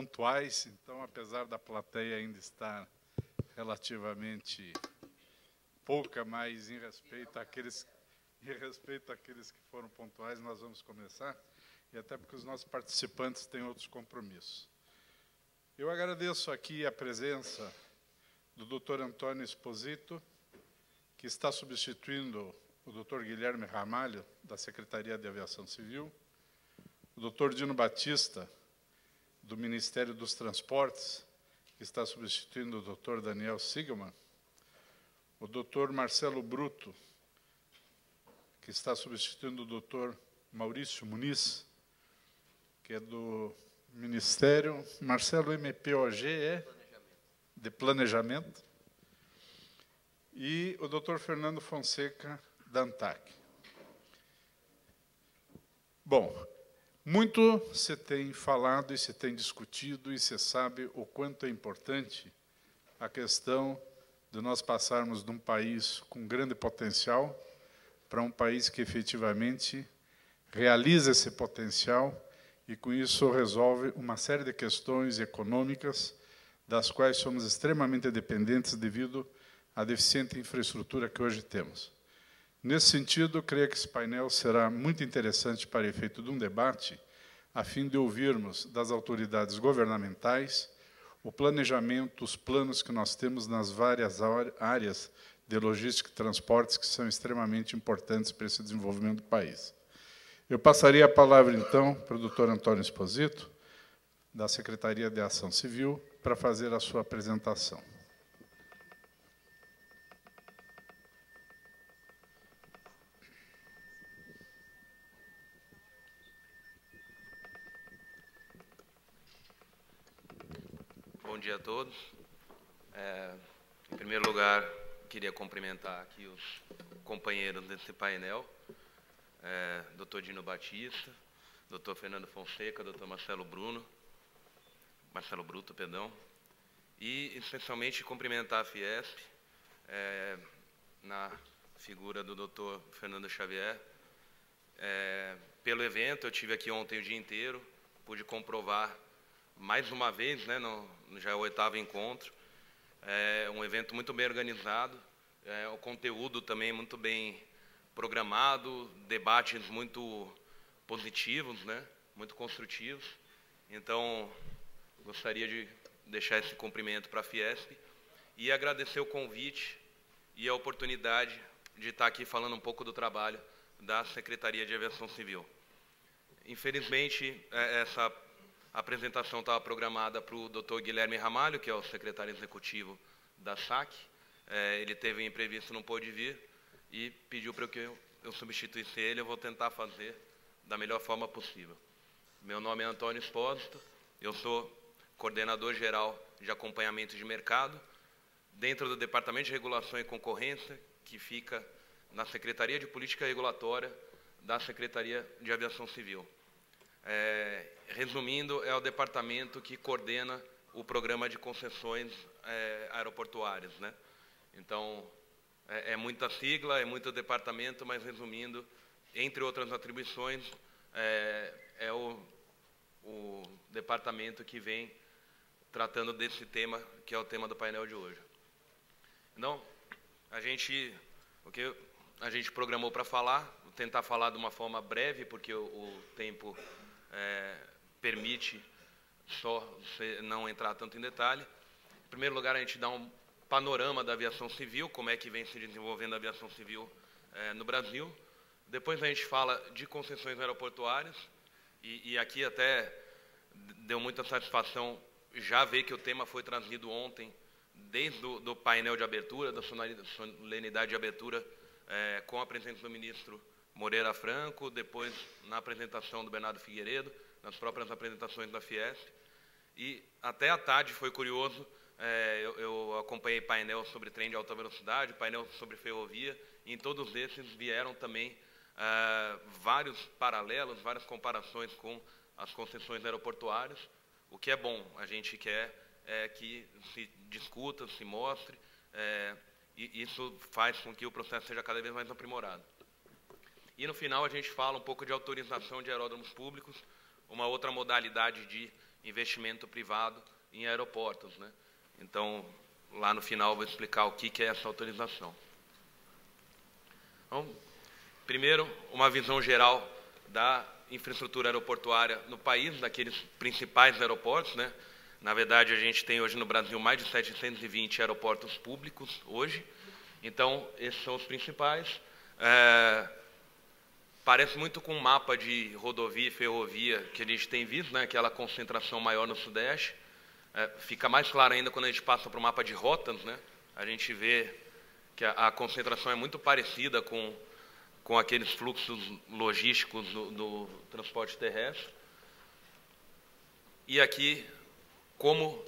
pontuais, então, apesar da plateia ainda estar relativamente pouca, mas em respeito àqueles que foram pontuais, nós vamos começar, e até porque os nossos participantes têm outros compromissos. Eu agradeço aqui a presença do Dr. Antônio Esposito, que está substituindo o Dr. Guilherme Ramalho, da Secretaria de Aviação Civil, o Dr. Dino Batista, do Ministério dos Transportes, que está substituindo o Dr. Daniel Sigman, o Dr. Marcelo Bruto, que está substituindo o Dr. Maurício Muniz, que é do Ministério, Marcelo MPOG é de Planejamento, e o Dr. Fernando Fonseca, da ANTAC. Bom, muito se tem falado e se tem discutido, e se sabe o quanto é importante a questão de nós passarmos de um país com grande potencial para um país que efetivamente realiza esse potencial e, com isso, resolve uma série de questões econômicas das quais somos extremamente dependentes devido à deficiente infraestrutura que hoje temos. Nesse sentido, creio que esse painel será muito interessante para efeito de um debate, a fim de ouvirmos das autoridades governamentais o planejamento, os planos que nós temos nas várias áreas de logística e transportes que são extremamente importantes para esse desenvolvimento do país. Eu passaria a palavra, então, para o Dr. Antônio Esposito, da Secretaria de Ação Civil, para fazer a sua apresentação. Bom dia a todos. Em primeiro lugar, queria cumprimentar aqui os companheiros desse painel, Dr. Dino Batista, Dr. Fernando Fonseca, Dr. Marcelo Bruto, perdão, e especialmente cumprimentar a Fiesp, na figura do Dr. Fernando Xavier, pelo evento. Eu tive aqui ontem o dia inteiro, pude comprovar mais uma vez, né, já é o 8º encontro, é um evento muito bem organizado, o conteúdo também muito bem programado, debates muito positivos, né, muito construtivos. Então, gostaria de deixar esse cumprimento para a Fiesp e agradecer o convite e a oportunidade de estar aqui falando um pouco do trabalho da Secretaria de Aviação Civil. Infelizmente, essa a apresentação estava programada para o Dr. Guilherme Ramalho, que é o secretário executivo da SAC. Ele teve um imprevisto, não pôde vir, e pediu para que eu substituísse ele. Eu vou tentar fazer da melhor forma possível. Meu nome é Antônio Esposito, eu sou coordenador geral de acompanhamento de mercado, dentro do Departamento de Regulação e Concorrência, que fica na Secretaria de Política Regulatória da Secretaria de Aviação Civil. Resumindo, é o departamento que coordena o programa de concessões aeroportuárias, né? Então, é muita sigla, é muito departamento, mas resumindo, entre outras atribuições, é o departamento que vem tratando desse tema, que é o tema do painel de hoje. Então, o que a gente programou para falar, vou tentar falar de uma forma breve, porque o tempo permite só não entrar tanto em detalhe. Em primeiro lugar, a gente dá um panorama da aviação civil, como é que vem se desenvolvendo a aviação civil no Brasil. Depois a gente fala de concessões aeroportuárias, e aqui até deu muita satisfação já ver que o tema foi trazido ontem, desde do painel de abertura, da solenidade de abertura, com a presença do ministro Moreira Franco, depois na apresentação do Bernardo Figueiredo, nas próprias apresentações da Fiesp. E até à tarde foi curioso, eu acompanhei painel sobre trem de alta velocidade, painel sobre ferrovia, e em todos esses vieram também vários paralelos, várias comparações com as concessões aeroportuárias, o que é bom. A gente quer que se discuta, se mostre, e isso faz com que o processo seja cada vez mais aprimorado. E no final a gente fala um pouco de autorização de aeródromos públicos, uma outra modalidade de investimento privado em aeroportos, né? Então, lá no final, eu vou explicar o que é essa autorização. Então, primeiro, uma visão geral da infraestrutura aeroportuária no país, daqueles principais aeroportos, né? Na verdade, a gente tem hoje no Brasil mais de 720 aeroportos públicos hoje. Então, esses são os principais. Parece muito com um mapa de rodovia e ferrovia que a gente tem visto, né? Aquela concentração maior no Sudeste. Fica mais claro ainda quando a gente passa para o mapa de rotas, né? A gente vê que a concentração é muito parecida com aqueles fluxos logísticos do transporte terrestre. E aqui, como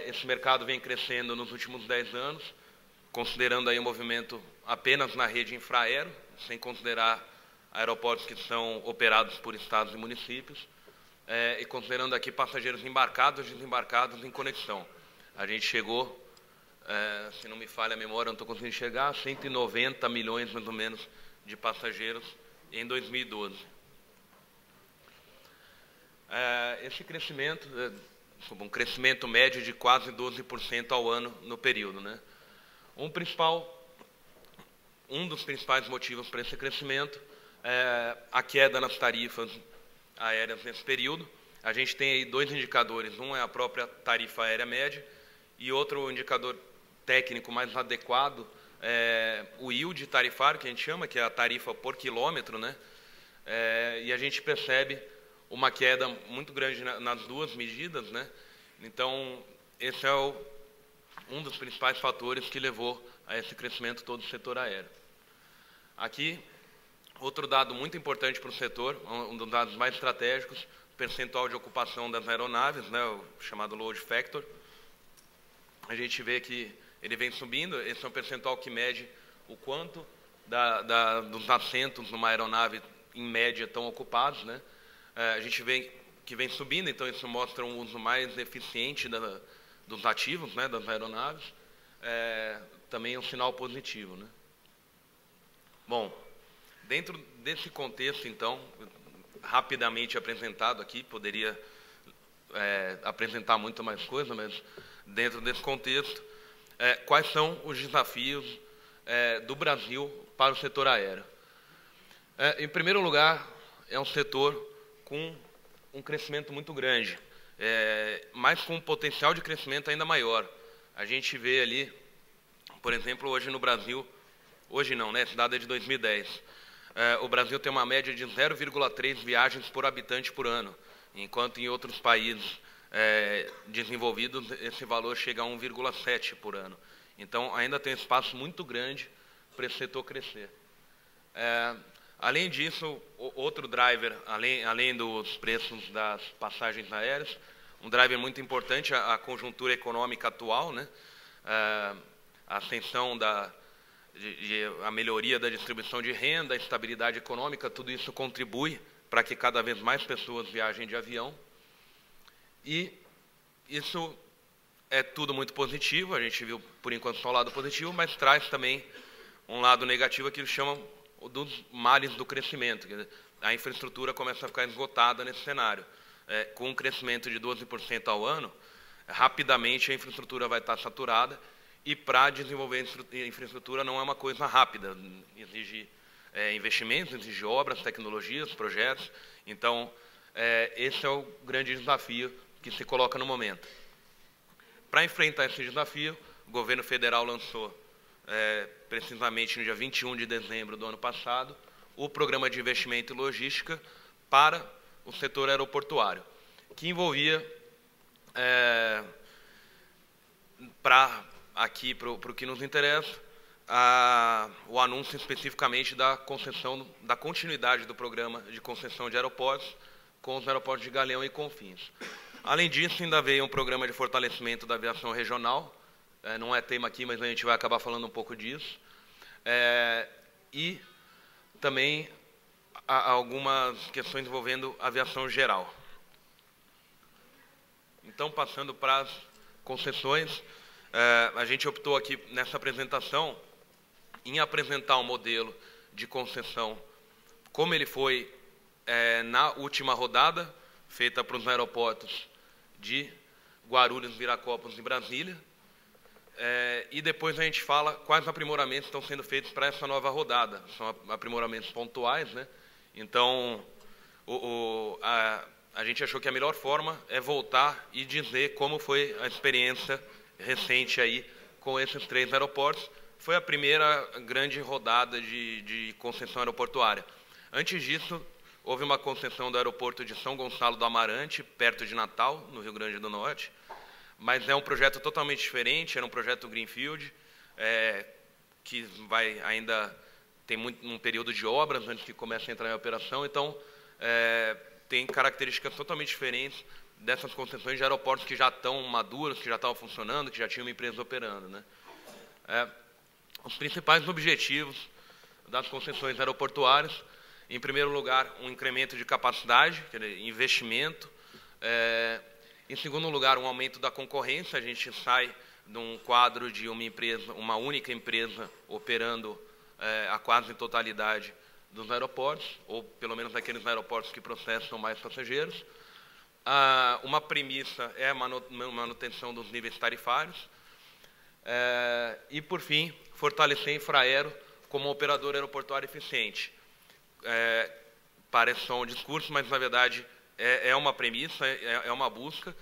esse mercado vem crescendo nos últimos 10 anos, considerando aí o movimento apenas na rede infraero, sem considerar aeroportos que são operados por estados e municípios, e considerando aqui passageiros embarcados e desembarcados em conexão. A gente chegou, se não me falha a memória, não estou conseguindo chegar, a 190 milhões mais ou menos de passageiros em 2012. Esse crescimento, um crescimento médio de quase 12% ao ano no período, né? Um dos principais motivos para esse crescimento é a queda nas tarifas aéreas nesse período. A gente tem aí dois indicadores, um é a própria tarifa aérea média e outro indicador técnico mais adequado é o yield tarifário, que a gente chama, que é a tarifa por quilômetro, né? E a gente percebe uma queda muito grande nas duas medidas, né? Então, esse é um dos principais fatores que levou a esse crescimento todo do setor aéreo. Aqui, outro dado muito importante para o setor, um dos dados mais estratégicos, o percentual de ocupação das aeronaves, né, o chamado load factor. A gente vê que ele vem subindo, esse é um percentual que mede o quanto dos assentos numa aeronave, em média, estão ocupados, né? A gente vê que vem subindo, então isso mostra um uso mais eficiente dos ativos, né, das aeronaves. Também é um sinal positivo, né? Bom, dentro desse contexto, então, rapidamente apresentado aqui, poderia apresentar muito mais coisa, mas dentro desse contexto, quais são os desafios do Brasil para o setor aéreo? Em primeiro lugar, é um setor com um crescimento muito grande, mas com um potencial de crescimento ainda maior. A gente vê ali, por exemplo, hoje no Brasil, hoje não, né? Esse dado é de 2010. O Brasil tem uma média de 0,3 viagens por habitante por ano, enquanto em outros países desenvolvidos esse valor chega a 1,7 por ano. Então, ainda tem espaço muito grande para esse setor crescer. Além disso, outro driver, além dos preços das passagens aéreas, um driver muito importante, a conjuntura econômica atual, né? A ascensão a melhoria da distribuição de renda, a estabilidade econômica, tudo isso contribui para que cada vez mais pessoas viajem de avião. E isso é tudo muito positivo, a gente viu por enquanto só o lado positivo, mas traz também um lado negativo que eles chamam dos males do crescimento. Quer dizer, a infraestrutura começa a ficar esgotada nesse cenário. Com um crescimento de 12% ao ano, rapidamente a infraestrutura vai estar saturada, e para desenvolver a infraestrutura não é uma coisa rápida, exige investimentos, exige obras, tecnologias, projetos. Então, esse é o grande desafio que se coloca no momento. Para enfrentar esse desafio, o governo federal lançou, precisamente no dia 21 de dezembro do ano passado, o Programa de Investimento e Logística para o setor aeroportuário, que envolvia, aqui para o que nos interessa, o anúncio especificamente da continuidade do programa de concessão de aeroportos com os aeroportos de Galeão e Confins. Além disso, ainda veio um programa de fortalecimento da aviação regional, não é tema aqui, mas a gente vai acabar falando um pouco disso, e também algumas questões envolvendo aviação geral. Então, passando para as concessões, a gente optou aqui nessa apresentação em apresentar um modelo de concessão como ele foi na última rodada, feita para os aeroportos de Guarulhos, Viracopos e Brasília. E depois a gente fala quais aprimoramentos estão sendo feitos para essa nova rodada. São aprimoramentos pontuais, né? Então, a gente achou que a melhor forma é voltar e dizer como foi a experiência recente aí com esses 3 aeroportos. Foi a primeira grande rodada de concessão aeroportuária. Antes disso, houve uma concessão do aeroporto de São Gonçalo do Amarante, perto de Natal, no Rio Grande do Norte, mas é um projeto totalmente diferente, era um projeto Greenfield, que ainda tem um período de obras antes que comece a entrar em operação, então tem características totalmente diferentes dessas concessões de aeroportos que já estão maduros, que já estavam funcionando, que já tinham uma empresa operando, né? Os principais objetivos das concessões aeroportuárias: em primeiro lugar, um incremento de capacidade, quer dizer, investimento. Em segundo lugar, um aumento da concorrência. A gente sai de um quadro de uma única empresa operando a quase totalidade dos aeroportos, ou pelo menos aqueles aeroportos que processam mais passageiros. Uma premissa é a manutenção dos níveis tarifários. E, por fim, fortalecer a Infraero como operador aeroportuário eficiente. Parece só um discurso, mas, na verdade, é uma premissa, é uma busca.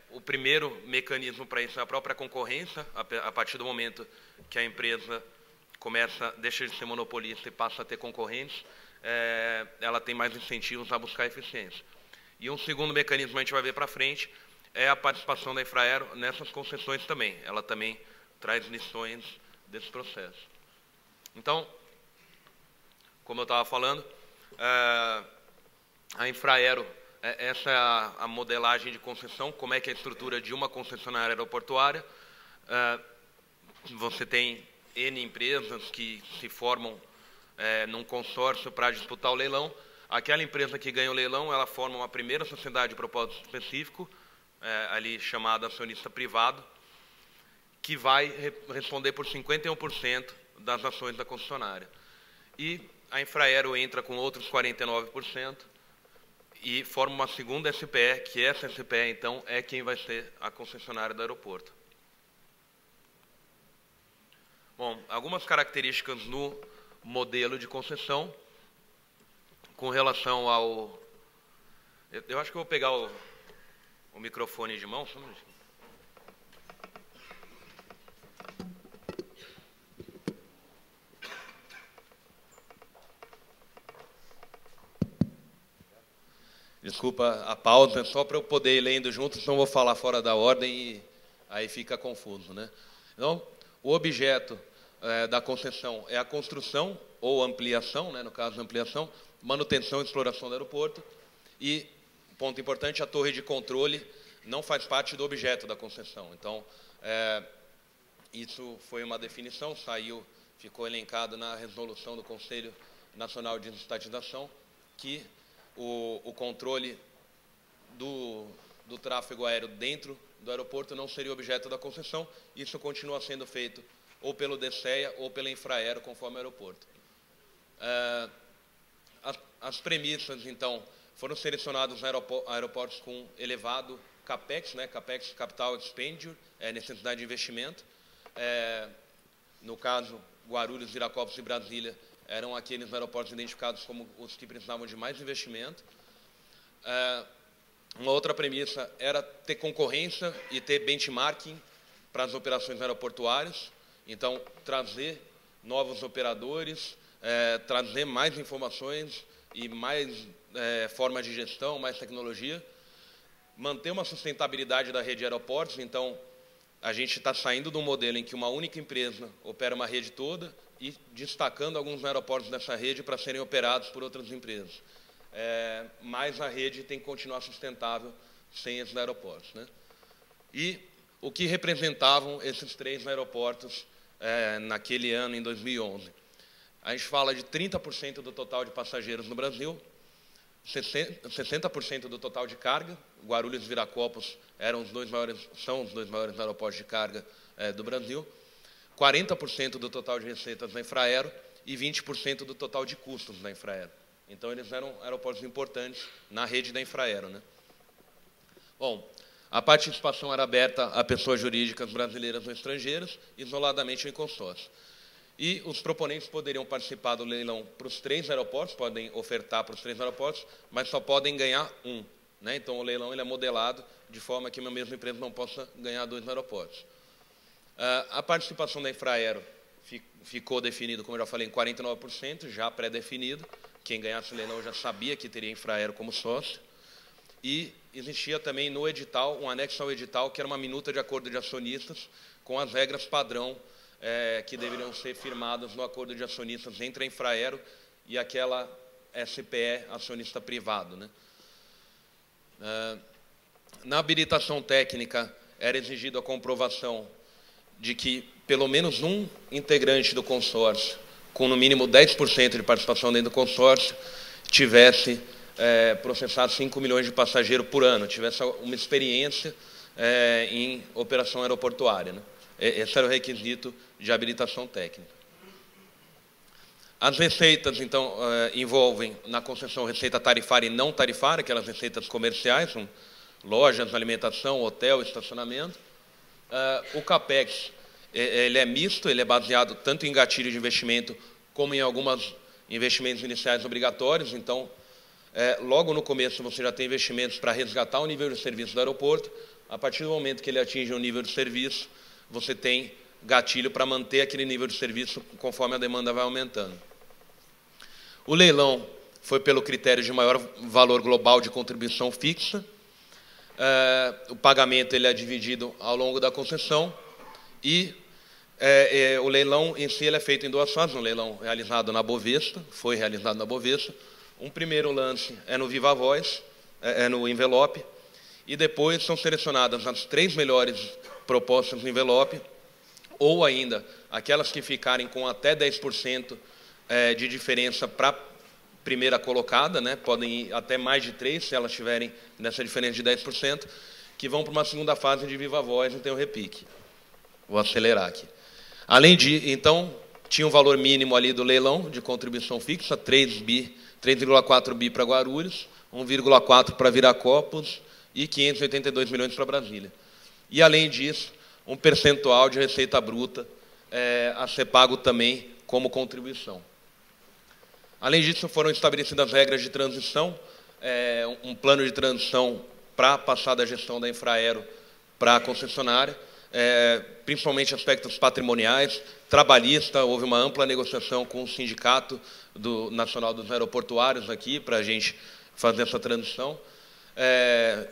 O primeiro mecanismo para isso é a própria concorrência. A partir do momento que a empresa deixa de ser monopolista e passa a ter concorrentes, ela tem mais incentivos a buscar eficiência. E um segundo mecanismo, a gente vai ver para frente, é a participação da Infraero nessas concessões também. Ela também traz lições desse processo. Então, como eu estava falando, a Infraero, essa é a modelagem de concessão, como é que é a estrutura de uma concessionária aeroportuária. Você tem N empresas que se formam num consórcio para disputar o leilão. Aquela empresa que ganha o leilão, ela forma uma primeira sociedade de propósito específico, ali chamada acionista privado, que vai responder por 51% das ações da concessionária. E a Infraero entra com outros 49% e forma uma segunda SPE, que essa SPE, então, é quem vai ser a concessionária do aeroporto. Bom, algumas características no modelo de concessão com relação ao... Eu acho que eu vou pegar o microfone de mão, só um minutinho. Desculpa a pausa, só para eu poder ir lendo junto, senão vou falar fora da ordem e aí fica confuso, né? Então, o objeto da concessão é a construção ou ampliação, né, no caso da ampliação, manutenção e exploração do aeroporto. E, ponto importante, a torre de controle não faz parte do objeto da concessão. Então, isso foi uma definição, ficou elencado na resolução do Conselho Nacional de Estatização, que o controle do tráfego aéreo dentro do aeroporto não seria objeto da concessão. Isso continua sendo feito ou pelo DCEA ou pela Infraero, conforme o aeroporto. As premissas, então, foram selecionados aeroportos com elevado CAPEX, né, CAPEX, Capital Expenditure, necessidade de investimento. No caso, Guarulhos, Viracopos e Brasília eram aqueles aeroportos identificados como os que precisavam de mais investimento. Uma outra premissa era ter concorrência e ter benchmarking para as operações aeroportuárias. Então, trazer novos operadores, trazer mais informações e mais formas de gestão, mais tecnologia. Manter uma sustentabilidade da rede de aeroportos. Então, a gente está saindo de um modelo em que uma única empresa opera uma rede toda e destacando alguns aeroportos dessa rede para serem operados por outras empresas. Mas a rede tem que continuar sustentável sem esses aeroportos, né? E o que representavam esses 3 aeroportos naquele ano, em 2011? A gente fala de 30% do total de passageiros no Brasil, 60% do total de carga. Guarulhos e Viracopos são os 2 maiores aeroportos de carga do Brasil. 40% do total de receitas da Infraero e 20% do total de custos da Infraero. Então, eles eram aeroportos importantes na rede da Infraero, né? Bom, a participação era aberta a pessoas jurídicas brasileiras ou estrangeiras, isoladamente ou em consórcio. E os proponentes poderiam participar do leilão para os 3 aeroportos, podem ofertar para os 3 aeroportos, mas só podem ganhar um, né? Então, o leilão ele é modelado de forma que uma mesma empresa não possa ganhar 2 aeroportos. A participação da Infraero ficou definido, como eu já falei, em 49%, já pré-definido. Quem ganhasse o leilão já sabia que teria Infraero como sócio. E existia também no edital, um anexo ao edital, que era uma minuta de acordo de acionistas, com as regras padrão que deveriam ser firmadas no acordo de acionistas entre a Infraero e aquela SPE, acionista privado, né? Na habilitação técnica, era exigido a comprovação de que pelo menos um integrante do consórcio, com no mínimo 10% de participação dentro do consórcio, tivesse processado 5 milhões de passageiros por ano, tivesse uma experiência em operação aeroportuária, né? Esse era o requisito de habilitação técnica. As receitas, então, envolvem na concessão receita tarifária e não tarifária, aquelas receitas comerciais, são lojas, alimentação, hotel, estacionamento. O CAPEX, ele é misto, ele é baseado tanto em gatilho de investimento como em alguns investimentos iniciais obrigatórios. Então, logo no começo, você já tem investimentos para resgatar o nível de serviço do aeroporto. A partir do momento que ele atinge um nível de serviço, você tem gatilho para manter aquele nível de serviço conforme a demanda vai aumentando. O leilão foi pelo critério de maior valor global de contribuição fixa. O pagamento ele é dividido ao longo da concessão e o leilão em si ele é feito em 2 fases. Um leilão realizado na Bovespa, foi realizado na Bovespa. Um primeiro lance é no Viva Voz, no envelope, e depois são selecionadas as 3 melhores propostas no envelope, ou ainda aquelas que ficarem com até 10% de diferença para a primeira colocada, né? Podem ir até mais de 3, se elas tiverem nessa diferença de 10%, que vão para uma segunda fase de Viva Voz, então o repique. Vou acelerar aqui. Além de, então, tinha um valor mínimo ali do leilão de contribuição fixa, 3,4 bi para Guarulhos, 1,4 para Viracopos e 582 milhões para Brasília. E, além disso, um percentual de receita bruta a ser pago também como contribuição. Além disso, foram estabelecidas regras de transição, um plano de transição para passar da gestão da Infraero para a concessionária, principalmente aspectos patrimoniais, trabalhista, houve uma ampla negociação com o Sindicato Nacional dos Aeroportuários aqui, para a gente fazer essa transição,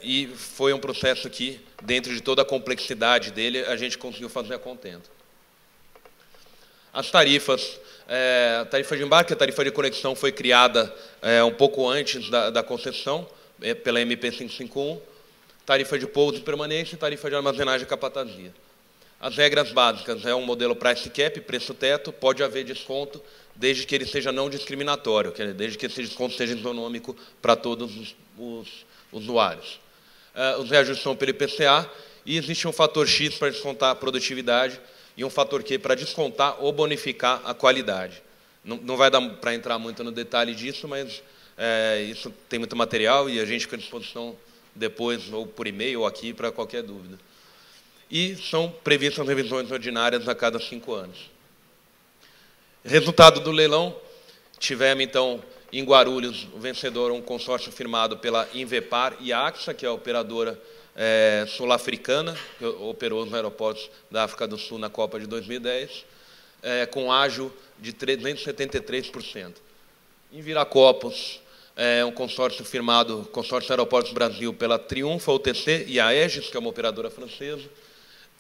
e foi um processo que, dentro de toda a complexidade dele, a gente conseguiu fazer a contento. As tarifas, a tarifa de embarque, a tarifa de conexão foi criada um pouco antes da concessão, pela MP 551, tarifa de pouso e permanência e tarifa de armazenagem e capatazia. As regras básicas é um modelo price cap, preço teto, pode haver desconto desde que ele seja não discriminatório, desde que esse desconto seja isonômico para todos os usuários. Os reajustes são pelo IPCA e existe um fator X para descontar a produtividade e um fator Q para descontar ou bonificar a qualidade. Não vai dar para entrar muito no detalhe disso, mas isso tem muito material e a gente fica à disposição depois, ou por e-mail, ou aqui, para qualquer dúvida. E são previstas revisões ordinárias a cada 5 anos. Resultado do leilão, tivemos, então, em Guarulhos, o vencedor, um consórcio firmado pela Invepar e a AXA, que é a operadora sul-africana, que operou nos aeroportos da África do Sul na Copa de 2010, com ágio de 373%. Em Viracopos, um consórcio firmado, Consórcio Aeroportos Brasil, pela Triunfa UTC e a Aegis, que é uma operadora francesa,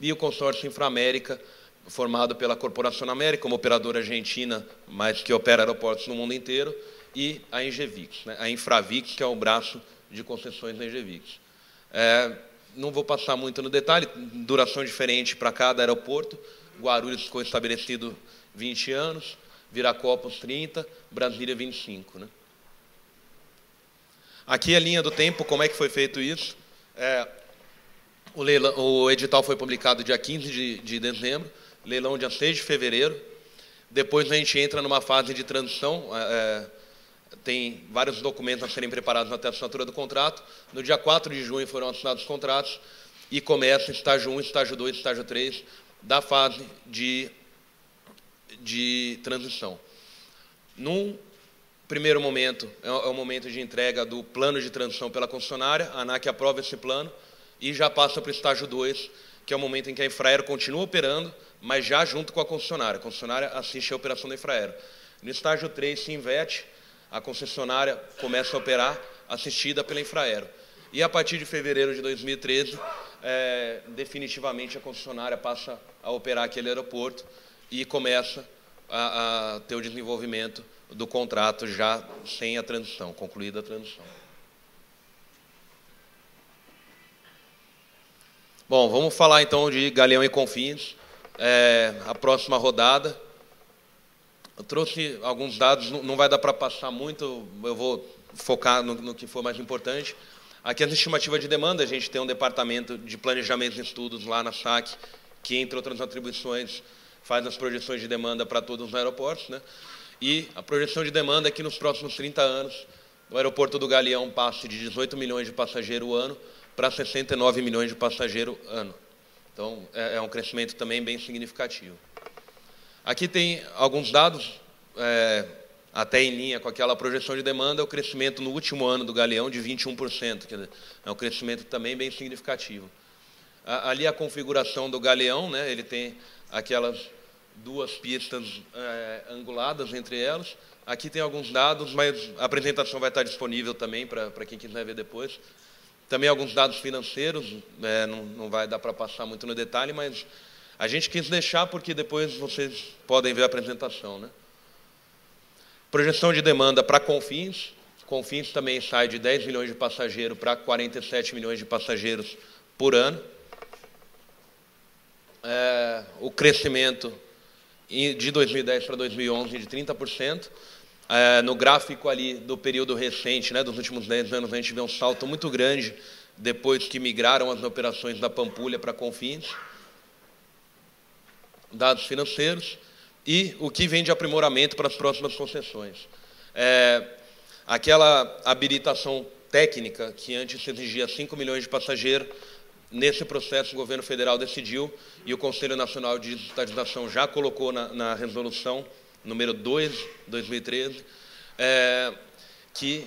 e o consórcio Inframérica, formado pela Corporação América, uma operadora argentina, mas que opera aeroportos no mundo inteiro, e a Engevix, né? A Infravix, que é o braço de concessões da Engevix. Não vou passar muito no detalhe, duração diferente para cada aeroporto. Guarulhos ficou estabelecido 20 anos, Viracopos 30, Brasília 25. Né? Aqui a linha do tempo, como é que foi feito isso? O edital foi publicado dia 15 de dezembro, leilão dia 6 de fevereiro. Depois a gente entra numa fase de transição. tem vários documentos a serem preparados até a assinatura do contrato. No dia 4 de junho foram assinados os contratos e começa estágio 1, estágio 2, estágio 3 da fase de transição. Num primeiro momento, é o momento de entrega do plano de transição pela concessionária, a ANAC aprova esse plano e já passa para o estágio 2, que é o momento em que a Infraero continua operando, mas já junto com a concessionária. A concessionária assiste a operação da Infraero. No estágio 3 se inverte, a concessionária começa a operar, assistida pela Infraero. E a partir de fevereiro de 2013, definitivamente a concessionária passa a operar aquele aeroporto e começa a ter o desenvolvimento do contrato já sem a transição, concluída a transição. Bom, vamos falar então de Galeão e Confins, a próxima rodada. Eu trouxe alguns dados, não vai dar para passar muito, eu vou focar no que for mais importante. Aqui as estimativas de demanda, a gente tem um departamento de planejamento e estudos lá na SAC, que, entre outras atribuições, faz as projeções de demanda para todos os aeroportos, né? E a projeção de demanda é que nos próximos 30 anos, o aeroporto do Galeão passe de 18 milhões de passageiros ano para 69 milhões de passageiros ano. Então, é um crescimento também bem significativo. Aqui tem alguns dados, até em linha com aquela projeção de demanda, o crescimento no último ano do Galeão de 21%, quer dizer, é um crescimento também bem significativo. Ali a configuração do Galeão, né, ele tem aquelas duas pistas anguladas entre elas. Aqui tem alguns dados, mas a apresentação vai estar disponível também para quem quiser ver depois. Também alguns dados financeiros, não vai dar para passar muito no detalhe, mas a gente quis deixar porque depois vocês podem ver a apresentação, né? Projeção de demanda para Confins. Confins também sai de 10 milhões de passageiros para 47 milhões de passageiros por ano. O crescimento de 2010 para 2011 de 30%. No gráfico ali do período recente, né, dos últimos 10 anos, a gente vê um salto muito grande depois que migraram as operações da Pampulha para Confins. Dados financeiros. E o que vem de aprimoramento para as próximas concessões. Aquela habilitação técnica que antes se exigia 5 milhões de passageiros, nesse processo o governo federal decidiu, e o Conselho Nacional de Digitalização já colocou na resolução número 2, 2013, que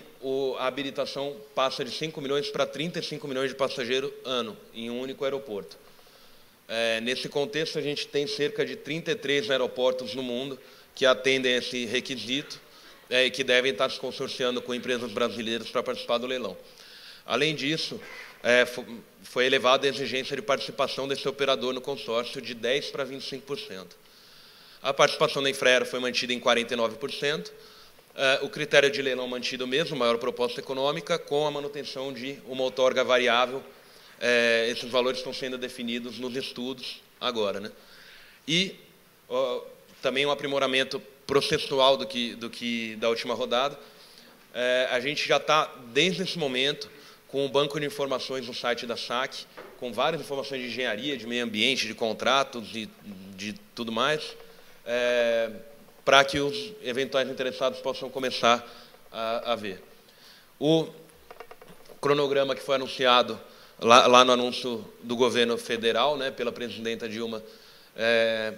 a habilitação passa de 5 milhões para 35 milhões de passageiros ano, em um único aeroporto. Nesse contexto, a gente tem cerca de 33 aeroportos no mundo que atendem esse requisito e que devem estar se consorciando com empresas brasileiras para participar do leilão. Além disso, foi elevada a exigência de participação desse operador no consórcio de 10% para 25%. A participação da Infraero foi mantida em 49%, o critério de leilão mantido mesmo, maior proposta econômica, com a manutenção de uma outorga variável. Esses valores estão sendo definidos nos estudos agora, né? E também um aprimoramento processual da última rodada. A gente já está, desde esse momento, com um banco de informações no site da SAC, com várias informações de engenharia, de meio ambiente, de contratos, de tudo mais, para que os eventuais interessados possam começar a ver. O cronograma que foi anunciado lá no anúncio do governo federal, né, pela presidenta Dilma,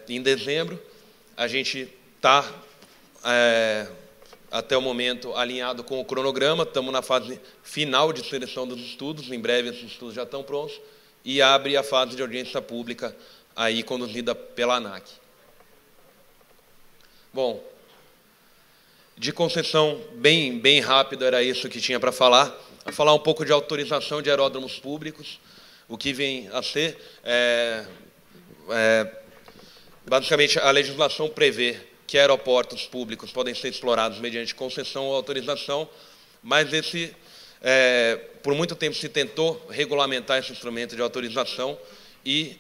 em dezembro, a gente está, até o momento, alinhado com o cronograma, estamos na fase final de seleção dos estudos, em breve esses estudos já estão prontos, e abre a fase de audiência pública, aí conduzida pela ANAC. Bom, de concessão bem rápido, era isso que tinha para falar. Vou falar um pouco de autorização de aeródromos públicos. O que vem a ser, basicamente, a legislação prevê que aeroportos públicos podem ser explorados mediante concessão ou autorização, mas por muito tempo se tentou regulamentar esse instrumento de autorização e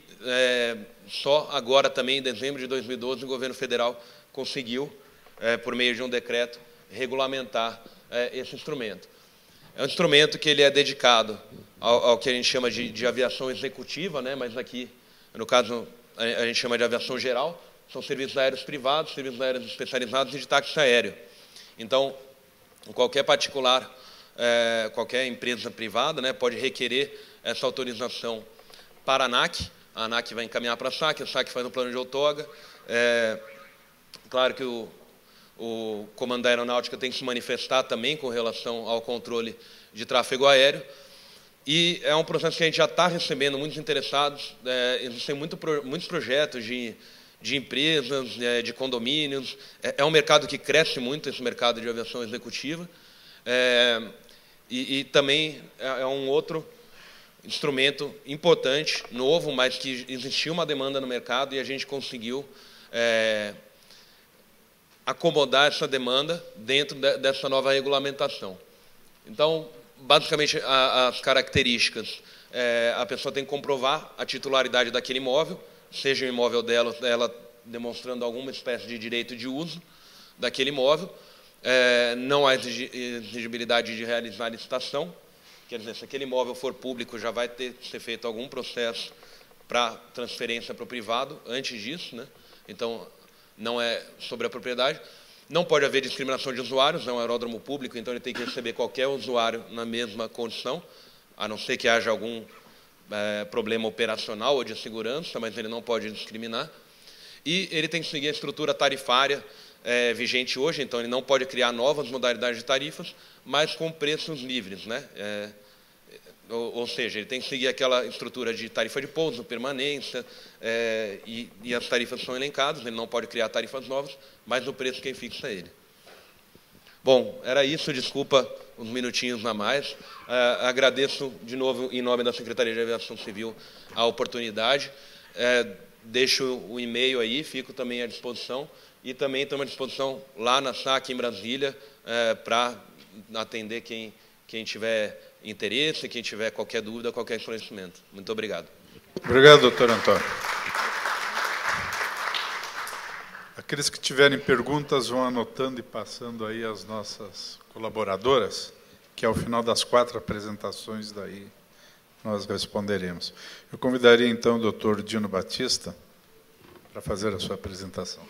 só agora, também em dezembro de 2012, o governo federal conseguiu, por meio de um decreto, regulamentar esse instrumento. É um instrumento que ele é dedicado ao que a gente chama de aviação executiva, né? Mas aqui, no caso, a gente chama de aviação geral. São serviços aéreos privados, serviços aéreos especializados e de táxi aéreo. Então, qualquer particular, qualquer empresa privada, né, pode requerer essa autorização para a ANAC. A ANAC vai encaminhar para a SAC faz um plano de outorga. Claro que o Comando da Aeronáutica tem que se manifestar também com relação ao controle de tráfego aéreo. E é um processo que a gente já está recebendo muitos interessados. Existem muitos projetos de empresas, de condomínios. É um mercado que cresce muito, esse mercado de aviação executiva. E também é um outro instrumento importante, novo, mas que existia uma demanda no mercado e a gente conseguiu acomodar essa demanda dentro dessa nova regulamentação. Então, basicamente, as características, a pessoa tem que comprovar a titularidade daquele imóvel, seja o imóvel dela demonstrando alguma espécie de direito de uso daquele imóvel, não há exigibilidade de realizar licitação, quer dizer, se aquele imóvel for público, já vai ter que ser feito algum processo para transferência para o privado antes disso, né? Então, não é sobre a propriedade. Não pode haver discriminação de usuários, é um aeródromo público, então ele tem que receber qualquer usuário na mesma condição, a não ser que haja algum problema operacional ou de segurança, mas ele não pode discriminar. E ele tem que seguir a estrutura tarifária vigente hoje, então ele não pode criar novas modalidades de tarifas, mas com preços livres, né? Ou seja, ele tem que seguir aquela estrutura de tarifa de pouso, permanência, e as tarifas são elencadas, ele não pode criar tarifas novas, mas o preço quem fixa é ele. Bom, era isso, desculpa uns minutinhos a mais. Agradeço de novo, em nome da Secretaria de Aviação Civil, a oportunidade. Deixo o e-mail aí, fico também à disposição, e também estamos à disposição lá na SAC, em Brasília, para atender quem tiver interesse, quem tiver qualquer dúvida, qualquer esclarecimento. Muito obrigado. Obrigado, doutor Antônio. Aqueles que tiverem perguntas vão anotando e passando aí às nossas colaboradoras, que ao final das 4 apresentações daí nós responderemos. Eu convidaria então o doutor Dino Batista para fazer a sua apresentação.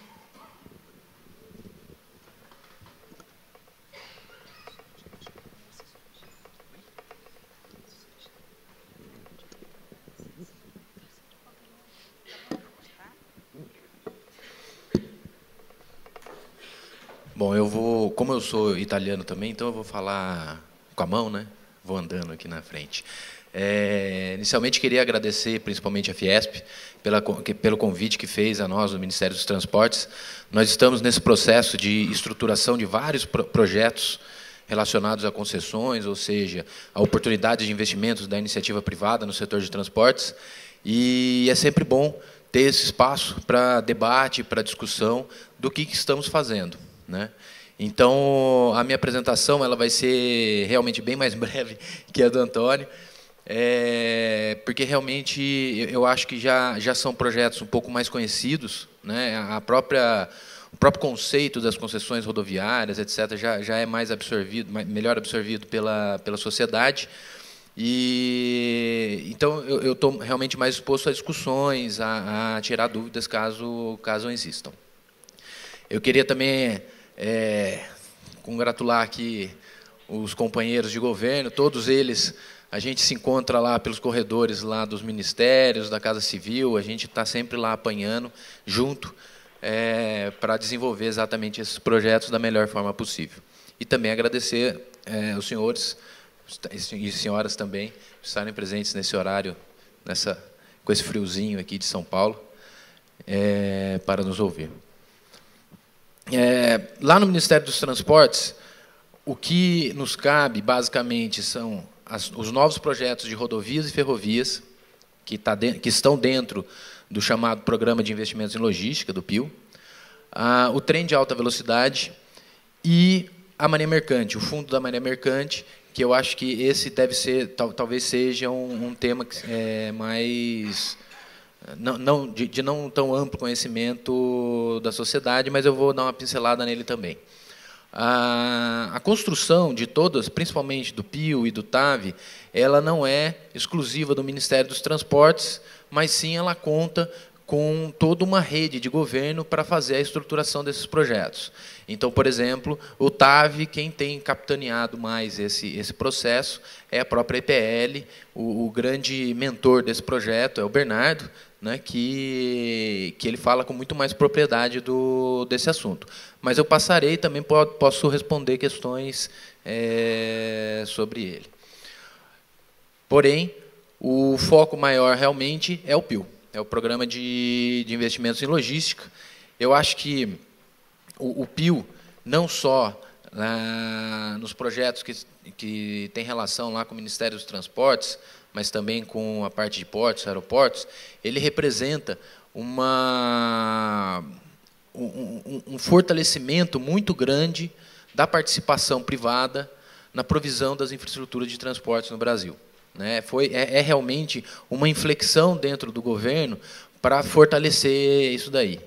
Bom, como eu sou italiano também, então eu vou falar com a mão, né? Vou andando aqui na frente. Inicialmente, queria agradecer principalmente a Fiesp pelo convite que fez a nós, o Ministério dos Transportes. Nós estamos nesse processo de estruturação de vários projetos relacionados a concessões, ou seja, a oportunidade de investimentos da iniciativa privada no setor de transportes, e é sempre bom ter esse espaço para debate, para discussão do que estamos fazendo, né? Então, a minha apresentação ela vai ser realmente bem mais breve que a do Antônio, porque realmente eu acho que já são projetos um pouco mais conhecidos, né? O próprio conceito das concessões rodoviárias, etc., já é mais absorvido, melhor absorvido pela sociedade. E então eu estou realmente mais exposto a discussões, a tirar dúvidas caso existam. Eu queria também congratular aqui os companheiros de governo, todos eles. A gente se encontra lá pelos corredores lá dos ministérios, da Casa Civil, a gente está sempre lá apanhando junto para desenvolver exatamente esses projetos da melhor forma possível. E também agradecer os senhores e senhoras também por estarem presentes nesse horário, com esse friozinho aqui de São Paulo, para nos ouvir. Lá no Ministério dos Transportes, o que nos cabe, basicamente, são os novos projetos de rodovias e ferrovias que estão dentro do chamado Programa de Investimentos em Logística, do PIL, o trem de alta velocidade e a Marinha Mercante, o fundo da Marinha Mercante, que eu acho que esse deve ser, talvez seja um tema que mais... de não tão amplo conhecimento da sociedade, mas eu vou dar uma pincelada nele também. A construção de todas, principalmente do PIL e do TAV, ela não é exclusiva do Ministério dos Transportes, mas sim ela conta com toda uma rede de governo para fazer a estruturação desses projetos. Então, por exemplo, o TAV, quem tem capitaneado mais esse processo é a própria EPL, o grande mentor desse projeto é o Bernardo, né, que ele fala com muito mais propriedade desse assunto. Mas eu passarei, também posso responder questões sobre ele. Porém, o foco maior realmente é o PIL, é o Programa de Investimentos em Logística. Eu acho que o PIL, não só nos projetos que têm relação lá com o Ministério dos Transportes, mas também com a parte de portos, aeroportos, ele representa um fortalecimento muito grande da participação privada na provisão das infraestruturas de transportes no Brasil. É realmente uma inflexão dentro do governo para fortalecer isso daí.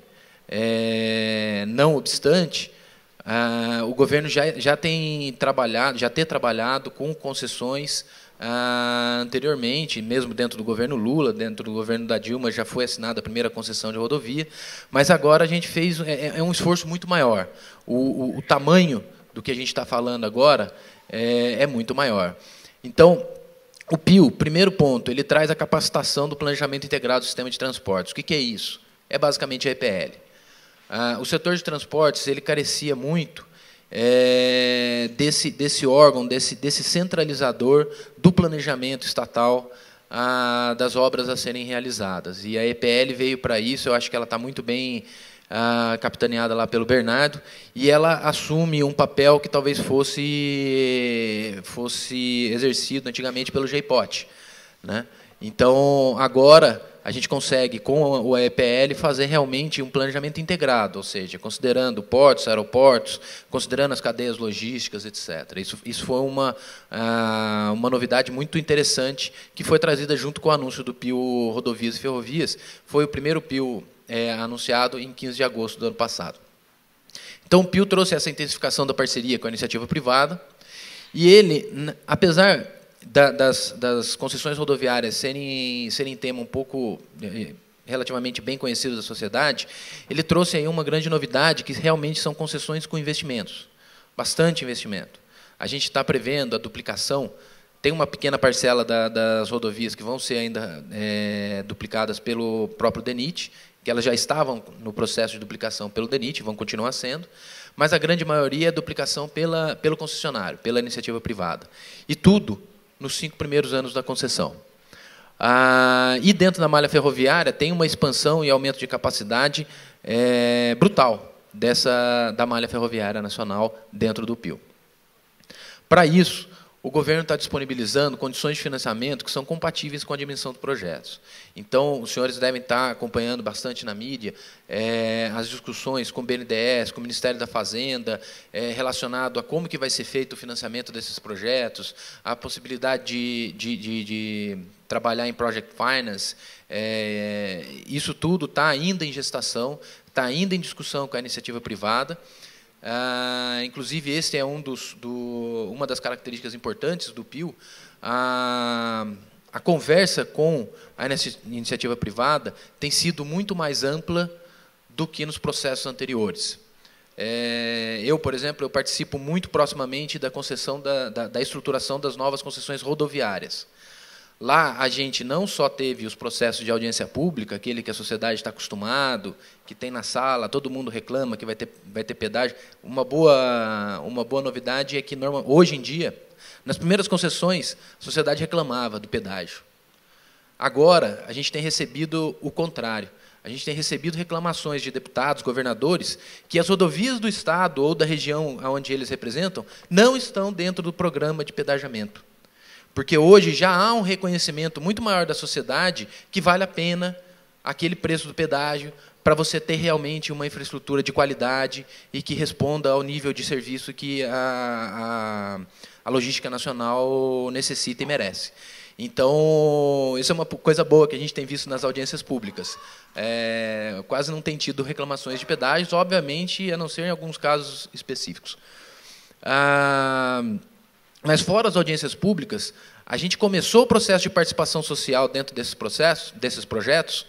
Não obstante, o governo já tem trabalhado com concessões anteriormente, mesmo dentro do governo Lula, dentro do governo da Dilma, já foi assinada a primeira concessão de rodovia, mas agora a gente fez um esforço muito maior. O tamanho do que a gente está falando agora é muito maior. Então, o PIL, primeiro ponto, ele traz a capacitação do planejamento integrado do sistema de transportes. O que é isso? É basicamente a EPL. O setor de transportes ele carecia muito desse órgão, desse centralizador do planejamento estatal das obras a serem realizadas. E a EPL veio para isso, eu acho que ela está muito bem capitaneada lá pelo Bernardo, e ela assume um papel que talvez fosse exercido antigamente pelo GEIPOT, né? Então, agora, a gente consegue, com o EPL, fazer realmente um planejamento integrado, ou seja, considerando portos, aeroportos, considerando as cadeias logísticas, etc. Isso foi uma novidade muito interessante, que foi trazida junto com o anúncio do PIL Rodovias e Ferrovias. Foi o primeiro PIL anunciado em 15 de agosto do ano passado. Então, o PIL trouxe essa intensificação da parceria com a iniciativa privada, e ele, apesar das concessões rodoviárias serem tema um pouco relativamente bem conhecido da sociedade, ele trouxe aí uma grande novidade, que realmente são concessões com investimentos, bastante investimento. A gente está prevendo a duplicação, tem uma pequena parcela das rodovias que vão ser ainda duplicadas pelo próprio DENIT, que elas já estavam no processo de duplicação pelo DENIT, vão continuar sendo, mas a grande maioria é duplicação pelo concessionário, pela iniciativa privada. E tudo nos 5 primeiros anos da concessão. E dentro da malha ferroviária tem uma expansão e aumento de capacidade brutal da malha ferroviária nacional dentro do PIL. Para isso, o governo está disponibilizando condições de financiamento que são compatíveis com a dimensão dos projetos. Então, os senhores devem estar acompanhando bastante na mídia as discussões com o BNDES, com o Ministério da Fazenda, relacionado a como que vai ser feito o financiamento desses projetos, a possibilidade de trabalhar em Project Finance. Isso tudo está ainda em gestação, está ainda em discussão com a iniciativa privada. Inclusive, esse é uma das características importantes do PIL. A conversa com a iniciativa privada tem sido muito mais ampla do que nos processos anteriores. Eu, por exemplo, eu participo muito proximamente da concessão da estruturação das novas concessões rodoviárias. Lá a gente não só teve os processos de audiência pública, aquele que a sociedade está acostumado, que tem na sala, todo mundo reclama que vai ter pedágio. Uma boa novidade é que, hoje em dia, nas primeiras concessões, a sociedade reclamava do pedágio. Agora, a gente tem recebido o contrário. A gente tem recebido reclamações de deputados, governadores, que as rodovias do Estado ou da região onde eles representam não estão dentro do programa de pedagiamento. Porque hoje já há um reconhecimento muito maior da sociedade que vale a pena aquele preço do pedágio para você ter realmente uma infraestrutura de qualidade e que responda ao nível de serviço que a logística nacional necessita e merece. Então, isso é uma coisa boa que a gente tem visto nas audiências públicas. Quase não tem tido reclamações de pedágios, obviamente, a não ser em alguns casos específicos. Mas, fora as audiências públicas, a gente começou o processo de participação social dentro desses projetos,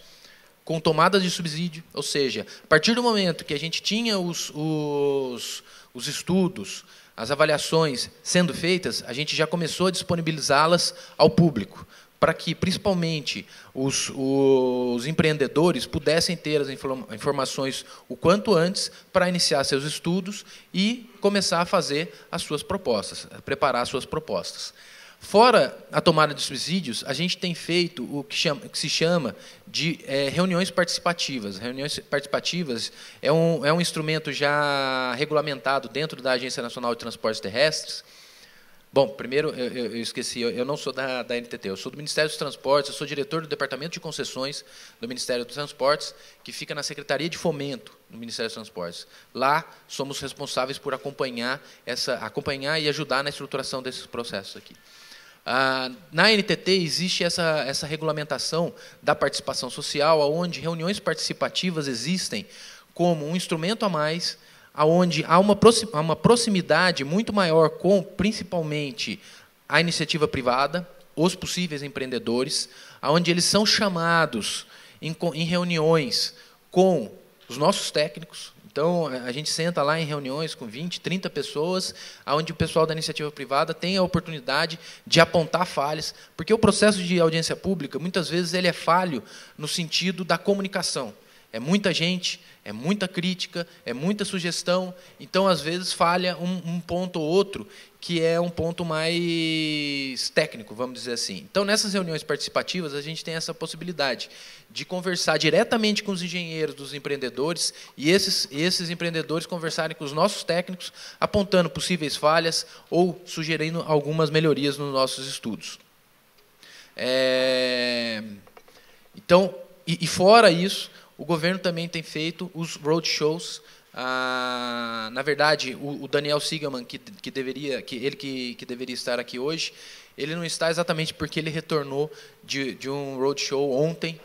com tomada de subsídio, ou seja, a partir do momento que a gente tinha os estudos, as avaliações sendo feitas, a gente já começou a disponibilizá-las ao público, para que, principalmente, os empreendedores pudessem ter as informações o quanto antes para iniciar seus estudos e começar a fazer as suas propostas, a preparar as suas propostas. Fora a tomada de subsídios, a gente tem feito o que se chama de reuniões participativas. Reuniões participativas é um instrumento já regulamentado dentro da Agência Nacional de Transportes Terrestres. Bom, primeiro, eu esqueci, eu não sou da NTT, eu sou do Ministério dos Transportes, eu sou diretor do Departamento de Concessões do Ministério dos Transportes, que fica na Secretaria de Fomento do Ministério dos Transportes. Lá, somos responsáveis por acompanhar e ajudar na estruturação desses processos aqui. Na NTT existe essa regulamentação da participação social, onde reuniões participativas existem como um instrumento a mais, onde há uma proximidade muito maior com, principalmente, a iniciativa privada, os possíveis empreendedores, onde eles são chamados em reuniões com os nossos técnicos. Então, a gente senta lá em reuniões com 20, 30 pessoas, onde o pessoal da iniciativa privada tem a oportunidade de apontar falhas, porque o processo de audiência pública, muitas vezes, ele é falho no sentido da comunicação. É muita gente, é muita crítica, é muita sugestão, então, às vezes, falha um ponto ou outro, que é um ponto mais técnico, vamos dizer assim. Então, nessas reuniões participativas, a gente tem essa possibilidade de conversar diretamente com os engenheiros dos empreendedores e esses empreendedores conversarem com os nossos técnicos, apontando possíveis falhas ou sugerindo algumas melhorias nos nossos estudos. Então, e fora isso, o governo também tem feito os roadshows. Na verdade, o Daniel Sigelman, que deveria estar aqui hoje, ele não está exatamente porque ele retornou de um roadshow ontem,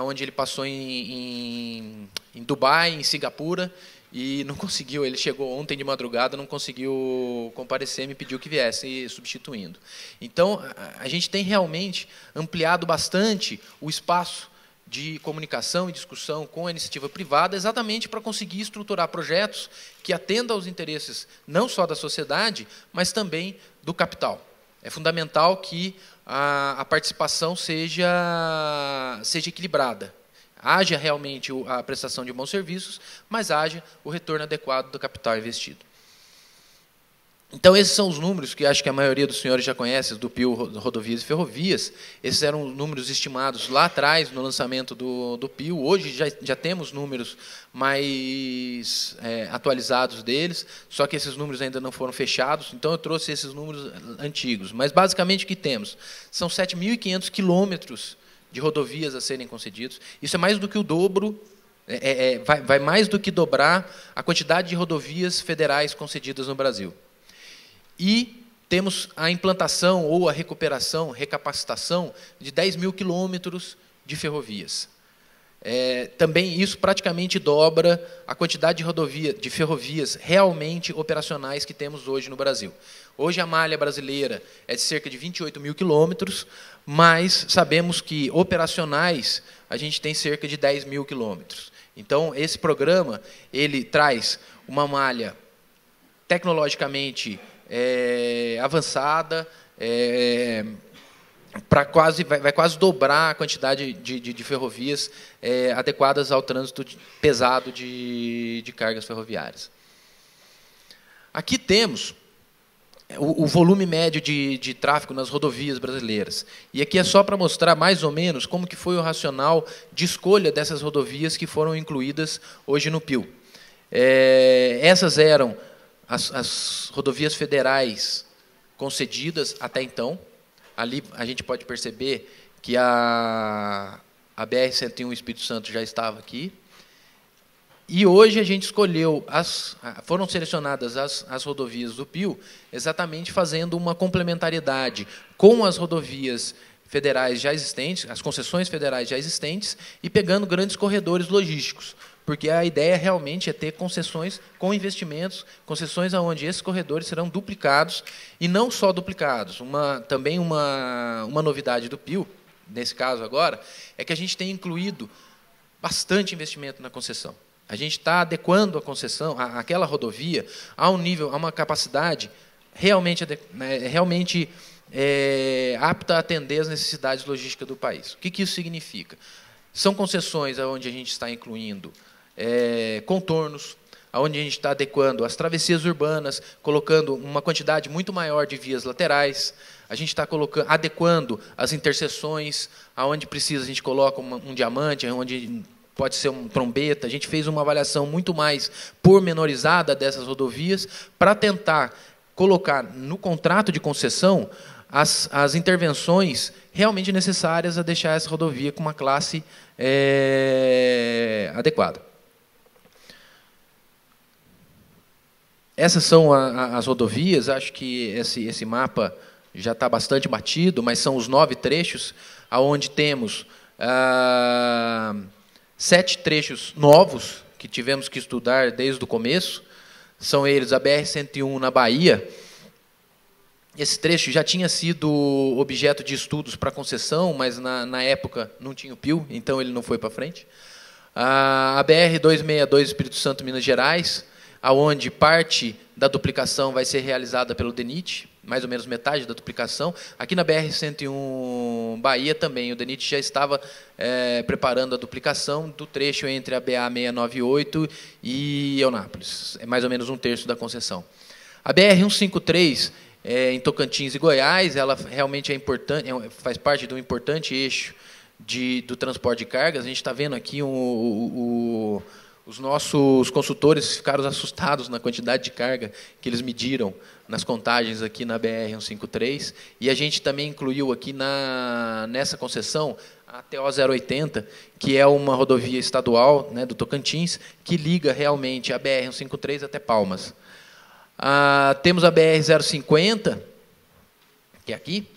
onde ele passou em Dubai, em Singapura, e não conseguiu. Ele chegou ontem de madrugada, não conseguiu comparecer, me pediu que viesse substituindo. Então, a gente tem realmente ampliado bastante o espaço de comunicação e discussão com a iniciativa privada, exatamente para conseguir estruturar projetos que atendam aos interesses não só da sociedade, mas também do capital. É fundamental que a participação seja equilibrada. Haja realmente a prestação de bons serviços, mas haja o retorno adequado do capital investido. Então, esses são os números que acho que a maioria dos senhores já conhece, do PIL Rodovias e Ferrovias. Esses eram números estimados lá atrás, no lançamento do PIL. Hoje já temos números mais atualizados deles, só que esses números ainda não foram fechados, então eu trouxe esses números antigos. Mas, basicamente, o que temos? São 7.500 quilômetros de rodovias a serem concedidos. Isso é mais do que o dobro, vai mais do que dobrar a quantidade de rodovias federais concedidas no Brasil. E temos a implantação ou a recuperação, recapacitação de 10.000 quilômetros de ferrovias. Também isso praticamente dobra a quantidade de ferrovias realmente operacionais que temos hoje no Brasil. Hoje a malha brasileira é de cerca de 28.000 quilômetros, mas sabemos que operacionais a gente tem cerca de 10.000 quilômetros. Então, esse programa ele traz uma malha tecnologicamente avançada, vai quase dobrar a quantidade de ferrovias adequadas ao trânsito pesado de cargas ferroviárias. Aqui temos o volume médio de tráfego nas rodovias brasileiras. E aqui é só para mostrar mais ou menos como que foi o racional de escolha dessas rodovias que foram incluídas hoje no PIL. Essas eram as rodovias federais concedidas até então. Ali a gente pode perceber que a BR-101 Espírito Santo já estava aqui. E hoje a gente escolheu, foram selecionadas as rodovias do PIL, exatamente fazendo uma complementariedade com as rodovias federais já existentes, as concessões federais já existentes, e pegando grandes corredores logísticos. Porque a ideia realmente é ter concessões com investimentos, concessões onde esses corredores serão duplicados, e não só duplicados. Também uma novidade do PIL, nesse caso agora, é que a gente tem incluído bastante investimento na concessão. A gente está adequando a concessão, aquela rodovia, a um nível, a uma capacidade realmente apta a atender as necessidades logísticas do país. O que isso significa? São concessões onde a gente está incluindo contornos, onde a gente está adequando as travessias urbanas, colocando uma quantidade muito maior de vias laterais, a gente está adequando as interseções, aonde precisa a gente coloca um diamante, onde pode ser um trombeta. A gente fez uma avaliação muito mais pormenorizada dessas rodovias para tentar colocar no contrato de concessão as intervenções realmente necessárias a deixar essa rodovia com uma classe adequada. Essas são as rodovias. Acho que esse mapa já está bastante batido, mas são os 9 trechos, onde temos 7 trechos novos, que tivemos que estudar desde o começo. São eles a BR-101 na Bahia. Esse trecho já tinha sido objeto de estudos para concessão, mas na época não tinha o PIL, então ele não foi para frente. A BR-262 Espírito Santo, Minas Gerais, onde parte da duplicação vai ser realizada pelo DENIT, mais ou menos metade da duplicação. Aqui na BR-101 Bahia também, o DENIT já estava preparando a duplicação do trecho entre a BA-698 e Eunápolis. É mais ou menos 1/3 da concessão. A BR-153, em Tocantins e Goiás, ela realmente é importante, faz parte de um importante eixo do transporte de cargas. A gente está vendo aqui os nossos consultores ficaram assustados na quantidade de carga que eles mediram nas contagens aqui na BR-153. E a gente também incluiu aqui nessa concessão a TO-080, que é uma rodovia estadual, né, do Tocantins, que liga realmente a BR-153 até Palmas. Temos a BR-050, que é aqui,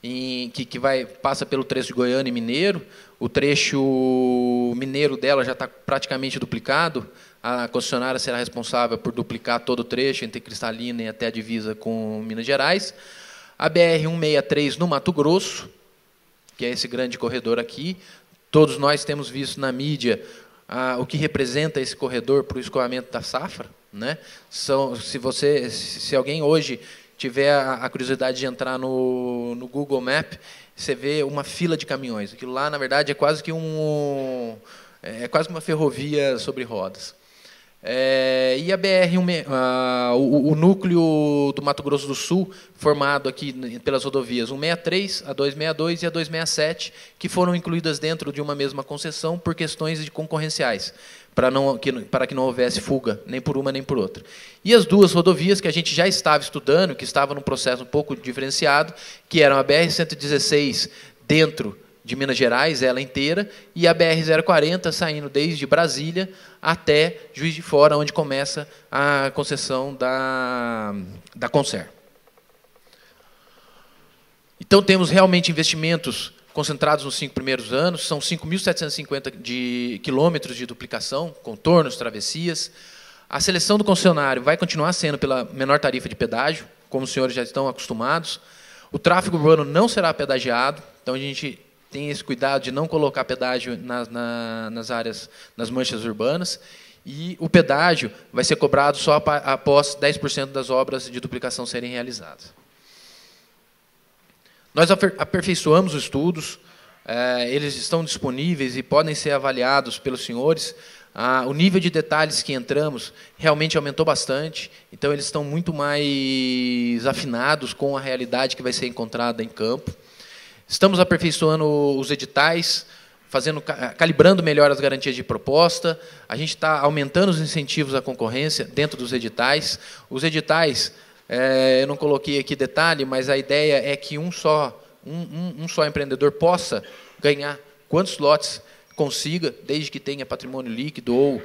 que passa pelo trecho de Goiânia e Mineiro. O trecho mineiro dela já está praticamente duplicado. A concessionária será responsável por duplicar todo o trecho entre Cristalina e até a divisa com Minas Gerais. A BR-163 no Mato Grosso, que é esse grande corredor aqui. Todos nós temos visto na mídia o que representa esse corredor para o escoamento da safra, né? Se alguém hoje tiver a curiosidade de entrar no Google Maps, você vê uma fila de caminhões. Aquilo lá, na verdade, é quase que uma ferrovia sobre rodas. E a o núcleo do Mato Grosso do Sul, formado aqui pelas rodovias 163, a 262 e a 267, que foram incluídas dentro de uma mesma concessão por questões de concorrenciais, para que não houvesse fuga, nem por uma nem por outra. E as duas rodovias que a gente já estava estudando, que estavam num processo um pouco diferenciado, que eram a BR-116 dentro de Minas Gerais, ela inteira, e a BR-040 saindo desde Brasília até Juiz de Fora, onde começa a concessão da Concer. Então, temos realmente investimentos concentrados nos 5 primeiros anos, são 5.750 quilômetros de duplicação, contornos, travessias. A seleção do concessionário vai continuar sendo pela menor tarifa de pedágio, como os senhores já estão acostumados. O tráfego urbano não será pedagiado, então a gente tem esse cuidado de não colocar pedágio nas áreas, nas manchas urbanas, e o pedágio vai ser cobrado só após 10% das obras de duplicação serem realizadas. Nós aperfeiçoamos os estudos, eles estão disponíveis e podem ser avaliados pelos senhores. O nível de detalhes que entramos realmente aumentou bastante, então eles estão muito mais afinados com a realidade que vai ser encontrada em campo. Estamos aperfeiçoando os editais, calibrando melhor as garantias de proposta. A gente está aumentando os incentivos à concorrência dentro dos editais. Os editais, eu não coloquei aqui detalhe, mas a ideia é que um só empreendedor possa ganhar quantos lotes consiga, desde que tenha patrimônio líquido ou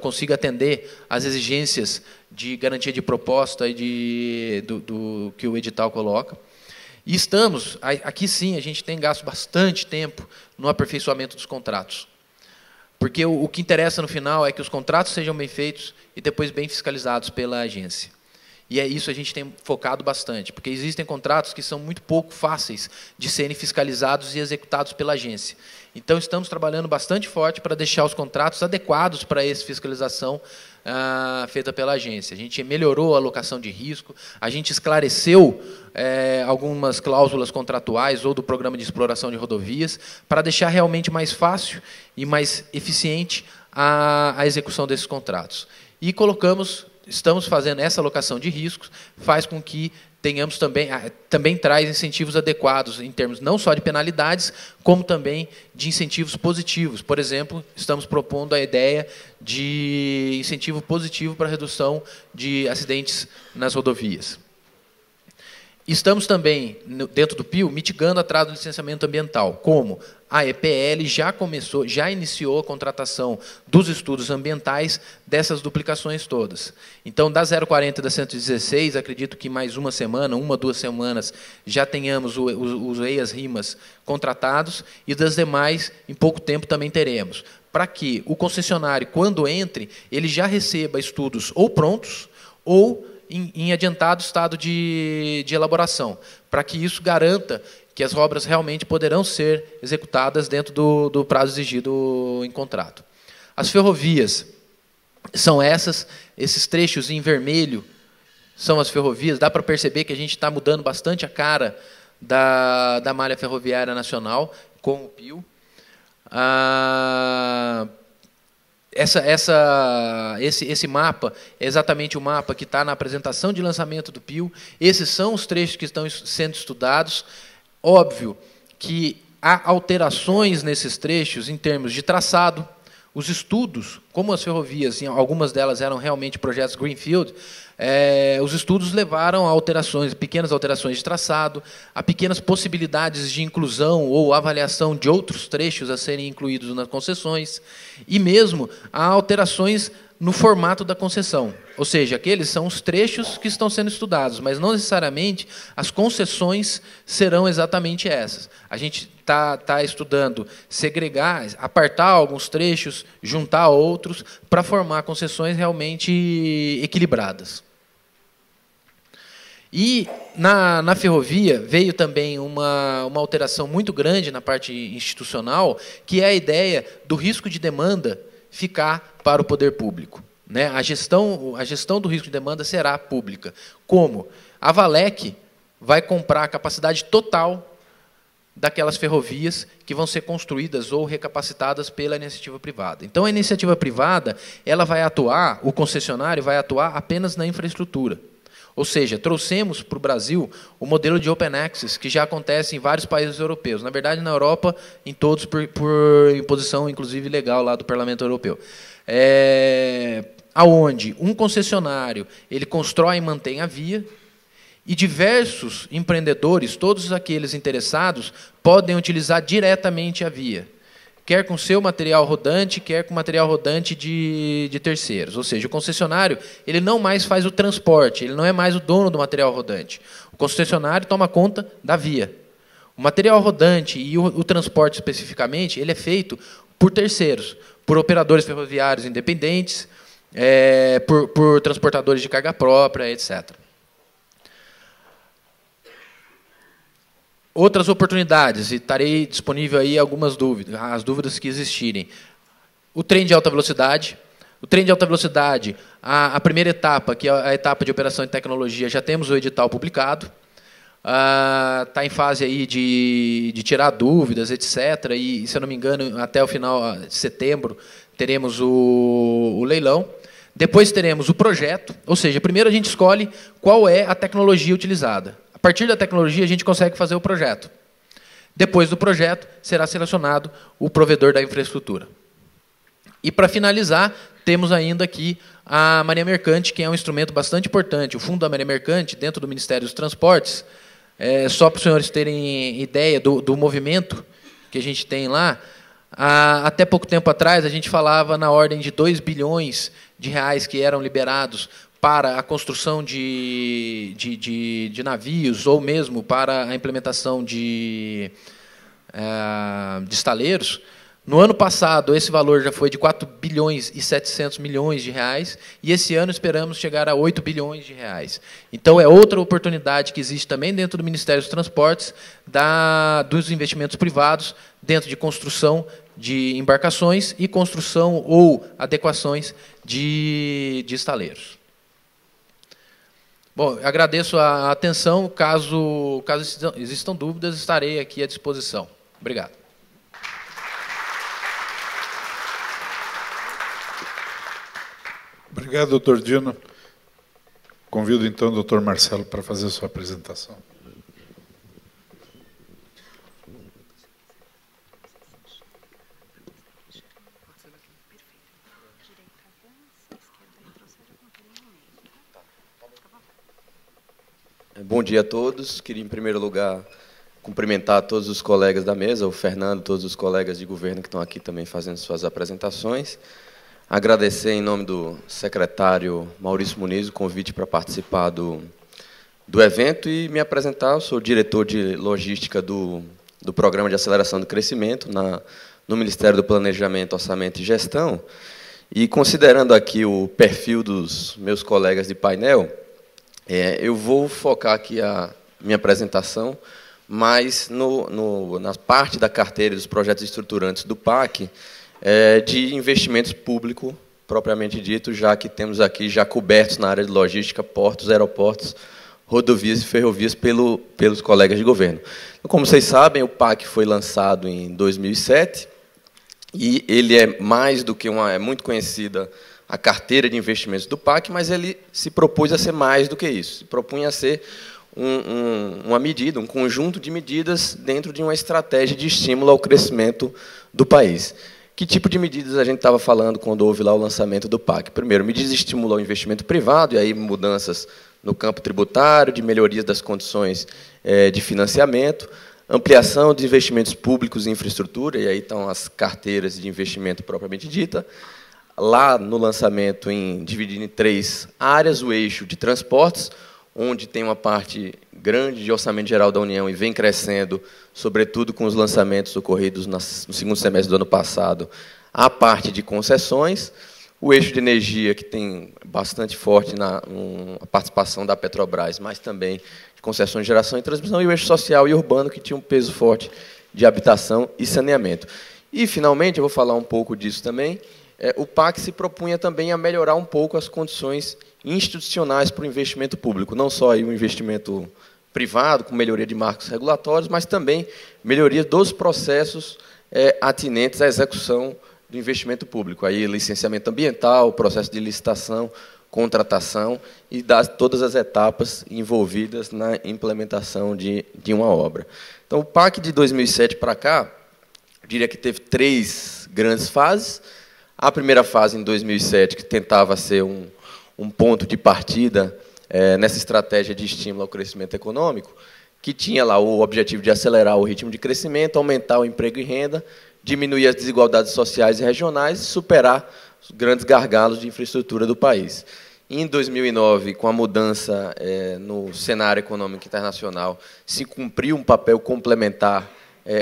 consiga atender às exigências de garantia de proposta e do que o edital coloca. E aqui sim, a gente tem gasto bastante tempo no aperfeiçoamento dos contratos. Porque o que interessa no final é que os contratos sejam bem feitos e depois bem fiscalizados pela agência. E é isso que a gente tem focado bastante, porque existem contratos que são muito pouco fáceis de serem fiscalizados e executados pela agência. Então, estamos trabalhando bastante forte para deixar os contratos adequados para essa fiscalização feita pela agência. A gente melhorou a alocação de risco, a gente esclareceu algumas cláusulas contratuais ou do programa de exploração de rodovias para deixar realmente mais fácil e mais eficiente a execução desses contratos. E estamos fazendo essa alocação de riscos, faz com que tenhamos também traz incentivos adequados em termos não só de penalidades, como também de incentivos positivos. Por exemplo, estamos propondo a ideia de incentivo positivo para a redução de acidentes nas rodovias. Estamos também, dentro do PIO, mitigando atraso no licenciamento ambiental. Como? A EPL já iniciou a contratação dos estudos ambientais dessas duplicações todas. Então, da 040 e da 116, acredito que mais uma semana, 1 ou 2 semanas, já tenhamos os EIAS-RIMAS contratados, e das demais, em pouco tempo, também teremos. Para que o concessionário, quando entre, ele já receba estudos ou prontos, ou em adiantado estado de elaboração, para que isso garanta que as obras realmente poderão ser executadas dentro do prazo exigido em contrato. As ferrovias são esses trechos em vermelho são as ferrovias. Dá para perceber que a gente está mudando bastante a cara da malha ferroviária nacional com o PIO. Esse mapa é exatamente o mapa que está na apresentação de lançamento do PIO. Esses são os trechos que estão sendo estudados. Óbvio que há alterações nesses trechos em termos de traçado. Os estudos, como as ferrovias, algumas delas eram realmente projetos Greenfield, os estudos levaram a pequenas alterações de traçado, a pequenas possibilidades de inclusão ou avaliação de outros trechos a serem incluídos nas concessões, e mesmo a alterações no formato da concessão. Ou seja, aqueles são os trechos que estão sendo estudados, mas não necessariamente as concessões serão exatamente essas. A gente está estudando segregar, apartar alguns trechos, juntar outros, para formar concessões realmente equilibradas. E na ferrovia veio também uma alteração muito grande na parte institucional, que é a ideia do risco de demanda ficar para o poder público. Né? A gestão do risco de demanda será pública. Como? A Valec vai comprar a capacidade total daquelas ferrovias que vão ser construídas ou recapacitadas pela iniciativa privada. Então, a iniciativa privada, ela vai atuar, o concessionário vai atuar apenas na infraestrutura. Ou seja, trouxemos para o Brasil o modelo de Open Access, que já acontece em vários países europeus. Na verdade, na Europa, em todos, por imposição, inclusive, legal lá do Parlamento Europeu. Aonde um concessionário ele constrói e mantém a via, e diversos empreendedores, todos aqueles interessados, podem utilizar diretamente a via, quer com seu material rodante, quer com material rodante de terceiros. Ou seja, o concessionário ele não mais faz o transporte, ele não é mais o dono do material rodante. O concessionário toma conta da via. O material rodante e o transporte especificamente, ele é feito por terceiros, por operadores ferroviários independentes, por transportadores de carga própria, etc. Outras oportunidades, e estarei disponível aí algumas dúvidas, as dúvidas que existirem. O trem de alta velocidade. O trem de alta velocidade, a primeira etapa, que é a etapa de operação e tecnologia, já temos o edital publicado. Está em fase aí de tirar dúvidas, etc. E, se eu não me engano, até o final de setembro, teremos o leilão. Depois teremos o projeto, ou seja, primeiro a gente escolhe qual é a tecnologia utilizada. A partir da tecnologia, a gente consegue fazer o projeto. Depois do projeto, será selecionado o provedor da infraestrutura. E, para finalizar, temos ainda aqui a Marinha Mercante, que é um instrumento bastante importante. O Fundo da Marinha Mercante, dentro do Ministério dos Transportes, só para os senhores terem ideia do movimento que a gente tem lá, até pouco tempo atrás, a gente falava na ordem de 2 bilhões de reais que eram liberados para a construção de navios, ou mesmo para a implementação de estaleiros. No ano passado, esse valor já foi de 4 bilhões e 700 milhões de reais, e esse ano esperamos chegar a 8 bilhões de reais. Então, é outra oportunidade que existe também dentro do Ministério dos Transportes, dos investimentos privados, dentro de construção de embarcações e construção ou adequações de estaleiros. Bom, agradeço a atenção. Caso existam dúvidas, estarei aqui à disposição. Obrigado. Obrigado, doutor Dino. Convido, então, o doutor Marcelo para fazer a sua apresentação. Bom dia a todos. Queria, em primeiro lugar, cumprimentar todos os colegas da mesa, o Fernando, todos os colegas de governo que estão aqui também fazendo suas apresentações. Agradecer, em nome do secretário Maurício Muniz, o convite para participar do evento e me apresentar. Eu sou diretor de logística do Programa de Aceleração do Crescimento no Ministério do Planejamento, Orçamento e Gestão. E, considerando aqui o perfil dos meus colegas de painel, eu vou focar aqui a minha apresentação mais na parte da carteira dos projetos estruturantes do PAC, de investimentos públicos, propriamente dito, já que temos aqui já cobertos na área de logística, portos, aeroportos, rodovias e ferrovias pelos colegas de governo. Como vocês sabem, o PAC foi lançado em 2007 e ele é mais do que é muito conhecida a carteira de investimentos do PAC, mas ele se propôs a ser mais do que isso. Se propunha a ser uma medida, um conjunto de medidas dentro de uma estratégia de estímulo ao crescimento do país. Que tipo de medidas a gente estava falando quando houve lá o lançamento do PAC? Primeiro, medidas de estímulo ao investimento privado, e aí mudanças no campo tributário, de melhorias das condições de financiamento, ampliação de investimentos públicos em infraestrutura, e aí estão as carteiras de investimento propriamente dita. Lá no lançamento, dividido em 3 áreas, o eixo de transportes, onde tem uma parte grande de orçamento geral da União e vem crescendo, sobretudo com os lançamentos ocorridos no segundo semestre do ano passado, a parte de concessões, o eixo de energia, que tem bastante forte a participação da Petrobras, mas também de concessões de geração e transmissão, e o eixo social e urbano, que tinha um peso forte de habitação e saneamento. E, finalmente, eu vou falar um pouco disso também, o PAC se propunha também a melhorar um pouco as condições institucionais para o investimento público, não só aí o investimento privado, com melhoria de marcos regulatórios, mas também melhoria dos processos atinentes à execução do investimento público. Aí, licenciamento ambiental, processo de licitação, contratação e todas as etapas envolvidas na implementação de uma obra. Então, o PAC de 2007 para cá, eu diria que teve 3 grandes fases. A primeira fase, em 2007, que tentava ser um ponto de partida nessa estratégia de estímulo ao crescimento econômico, que tinha lá o objetivo de acelerar o ritmo de crescimento, aumentar o emprego e renda, diminuir as desigualdades sociais e regionais e superar os grandes gargalos de infraestrutura do país. Em 2009, com a mudança no cenário econômico internacional, se cumpriu um papel complementar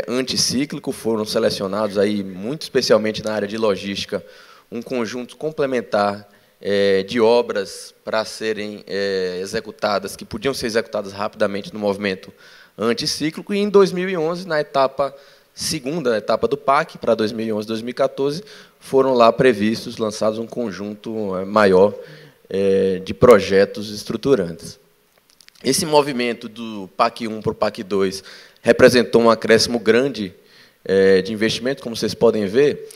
anticíclico, foram selecionados, aí, muito especialmente na área de logística, um conjunto complementar de obras para serem executadas, que podiam ser executadas rapidamente no movimento anticíclico, e em 2011, na segunda etapa do PAC, para 2011 e 2014, foram lá previstos, lançados um conjunto maior de projetos estruturantes. Esse movimento do PAC 1 para o PAC 2 representou um acréscimo grande de investimento, como vocês podem ver.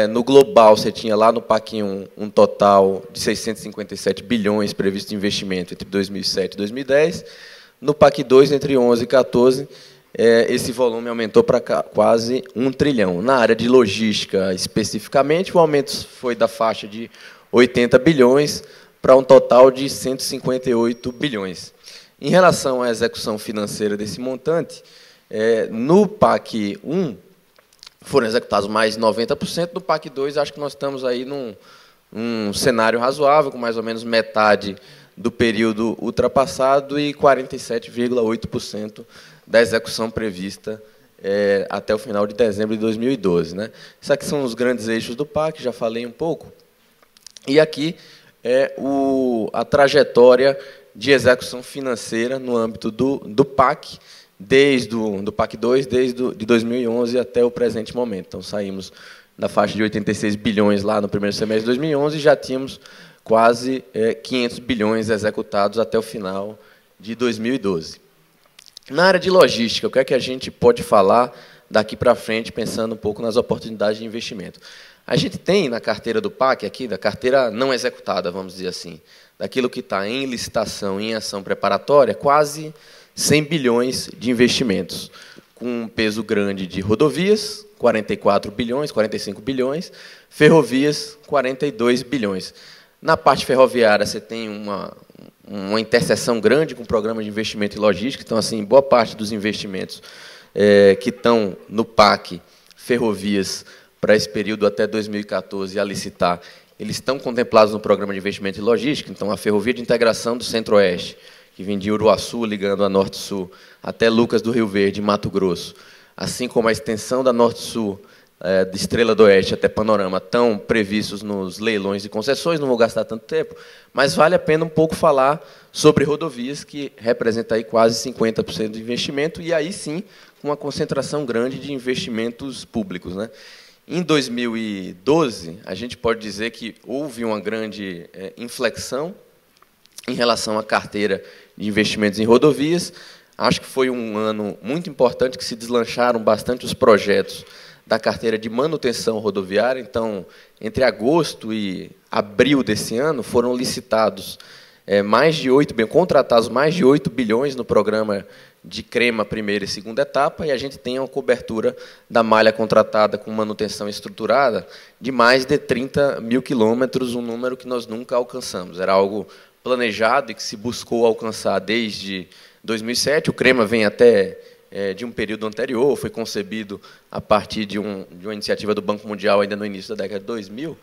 No global, você tinha lá no PAC 1 um total de 657 bilhões previsto de investimento entre 2007 e 2010. No PAC 2, entre 11 e 14, esse volume aumentou para quase 1 trilhão. Na área de logística, especificamente, o aumento foi da faixa de 80 bilhões para um total de 158 bilhões. Em relação à execução financeira desse montante, no PAC 1, foram executados mais de 90%, no PAC 2, acho que nós estamos aí num cenário razoável, com mais ou menos metade do período ultrapassado e 47,8% da execução prevista até o final de dezembro de 2012. Né? Esses aqui são os grandes eixos do PAC, já falei um pouco. E aqui é a trajetória de execução financeira no âmbito do PAC, desde do PAC 2, de 2011 até o presente momento. Então, saímos da faixa de 86 bilhões lá no primeiro semestre de 2011 e já tínhamos quase 500 bilhões executados até o final de 2012. Na área de logística, o que é que a gente pode falar daqui para frente, pensando um pouco nas oportunidades de investimento? A gente tem na carteira do PAC, aqui, da carteira não executada, vamos dizer assim, daquilo que está em licitação, em ação preparatória, quase 100 bilhões de investimentos, com um peso grande de rodovias, 44 bilhões, 45 bilhões, ferrovias, 42 bilhões. Na parte ferroviária, você tem uma interseção grande com o programa de investimento em logística, então, assim, boa parte dos investimentos que estão no PAC Ferrovias para esse período até 2014 a licitar, eles estão contemplados no programa de investimento em logística, então, a ferrovia de integração do Centro-Oeste, que vem de Uruaçu, ligando a Norte-Sul, até Lucas do Rio Verde, Mato Grosso, assim como a extensão da Norte-Sul, de Estrela do Oeste até Panorama, estão previstos nos leilões de concessões, não vou gastar tanto tempo, mas vale a pena um pouco falar sobre rodovias, que representa aí quase 50% do investimento, e aí sim, uma concentração grande de investimentos públicos. Né? Em 2012, a gente pode dizer que houve uma grande inflexão em relação à carteira de investimentos em rodovias. Acho que foi um ano muito importante, que se deslancharam bastante os projetos da carteira de manutenção rodoviária. Então, entre agosto e abril desse ano, foram licitados contratados mais de 8 bilhões no programa de CREMA, primeira e segunda etapa, e a gente tem uma cobertura da malha contratada com manutenção estruturada de mais de 30 mil quilômetros, um número que nós nunca alcançamos. Era algo planejado e que se buscou alcançar desde 2007. O CREMA vem até de um período anterior, foi concebido a partir de uma iniciativa do Banco Mundial ainda no início da década de 2000,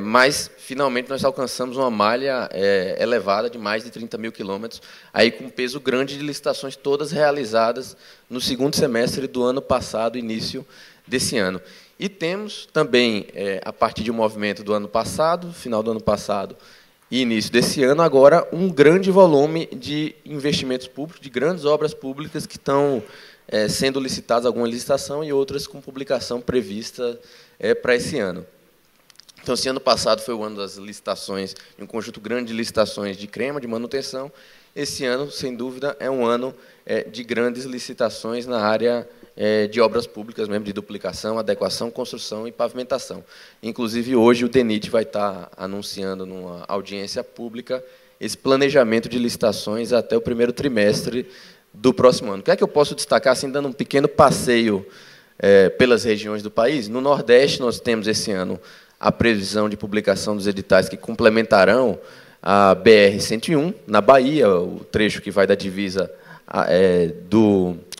mas, finalmente, nós alcançamos uma malha elevada de mais de 30 mil quilômetros, aí com um peso grande de licitações, todas realizadas no segundo semestre do ano passado, início desse ano. E temos também, a partir de um movimento do ano passado, final do ano passado, e início desse ano, agora, um grande volume de investimentos públicos, de grandes obras públicas que estão sendo licitadas, alguma licitação, e outras com publicação prevista para esse ano. Então, esse ano passado foi o ano das licitações, um conjunto grande de licitações de CREMA, de manutenção. Esse ano, sem dúvida, é um ano de grandes licitações na área de obras públicas, mesmo de duplicação, adequação, construção e pavimentação. Inclusive, hoje, o DENIT vai estar anunciando, numa audiência pública, esse planejamento de licitações até o primeiro trimestre do próximo ano. O que é que eu posso destacar, assim, dando um pequeno passeio pelas regiões do país? No Nordeste, nós temos, esse ano, a previsão de publicação dos editais que complementarão a BR-101, na Bahia, o trecho que vai da divisa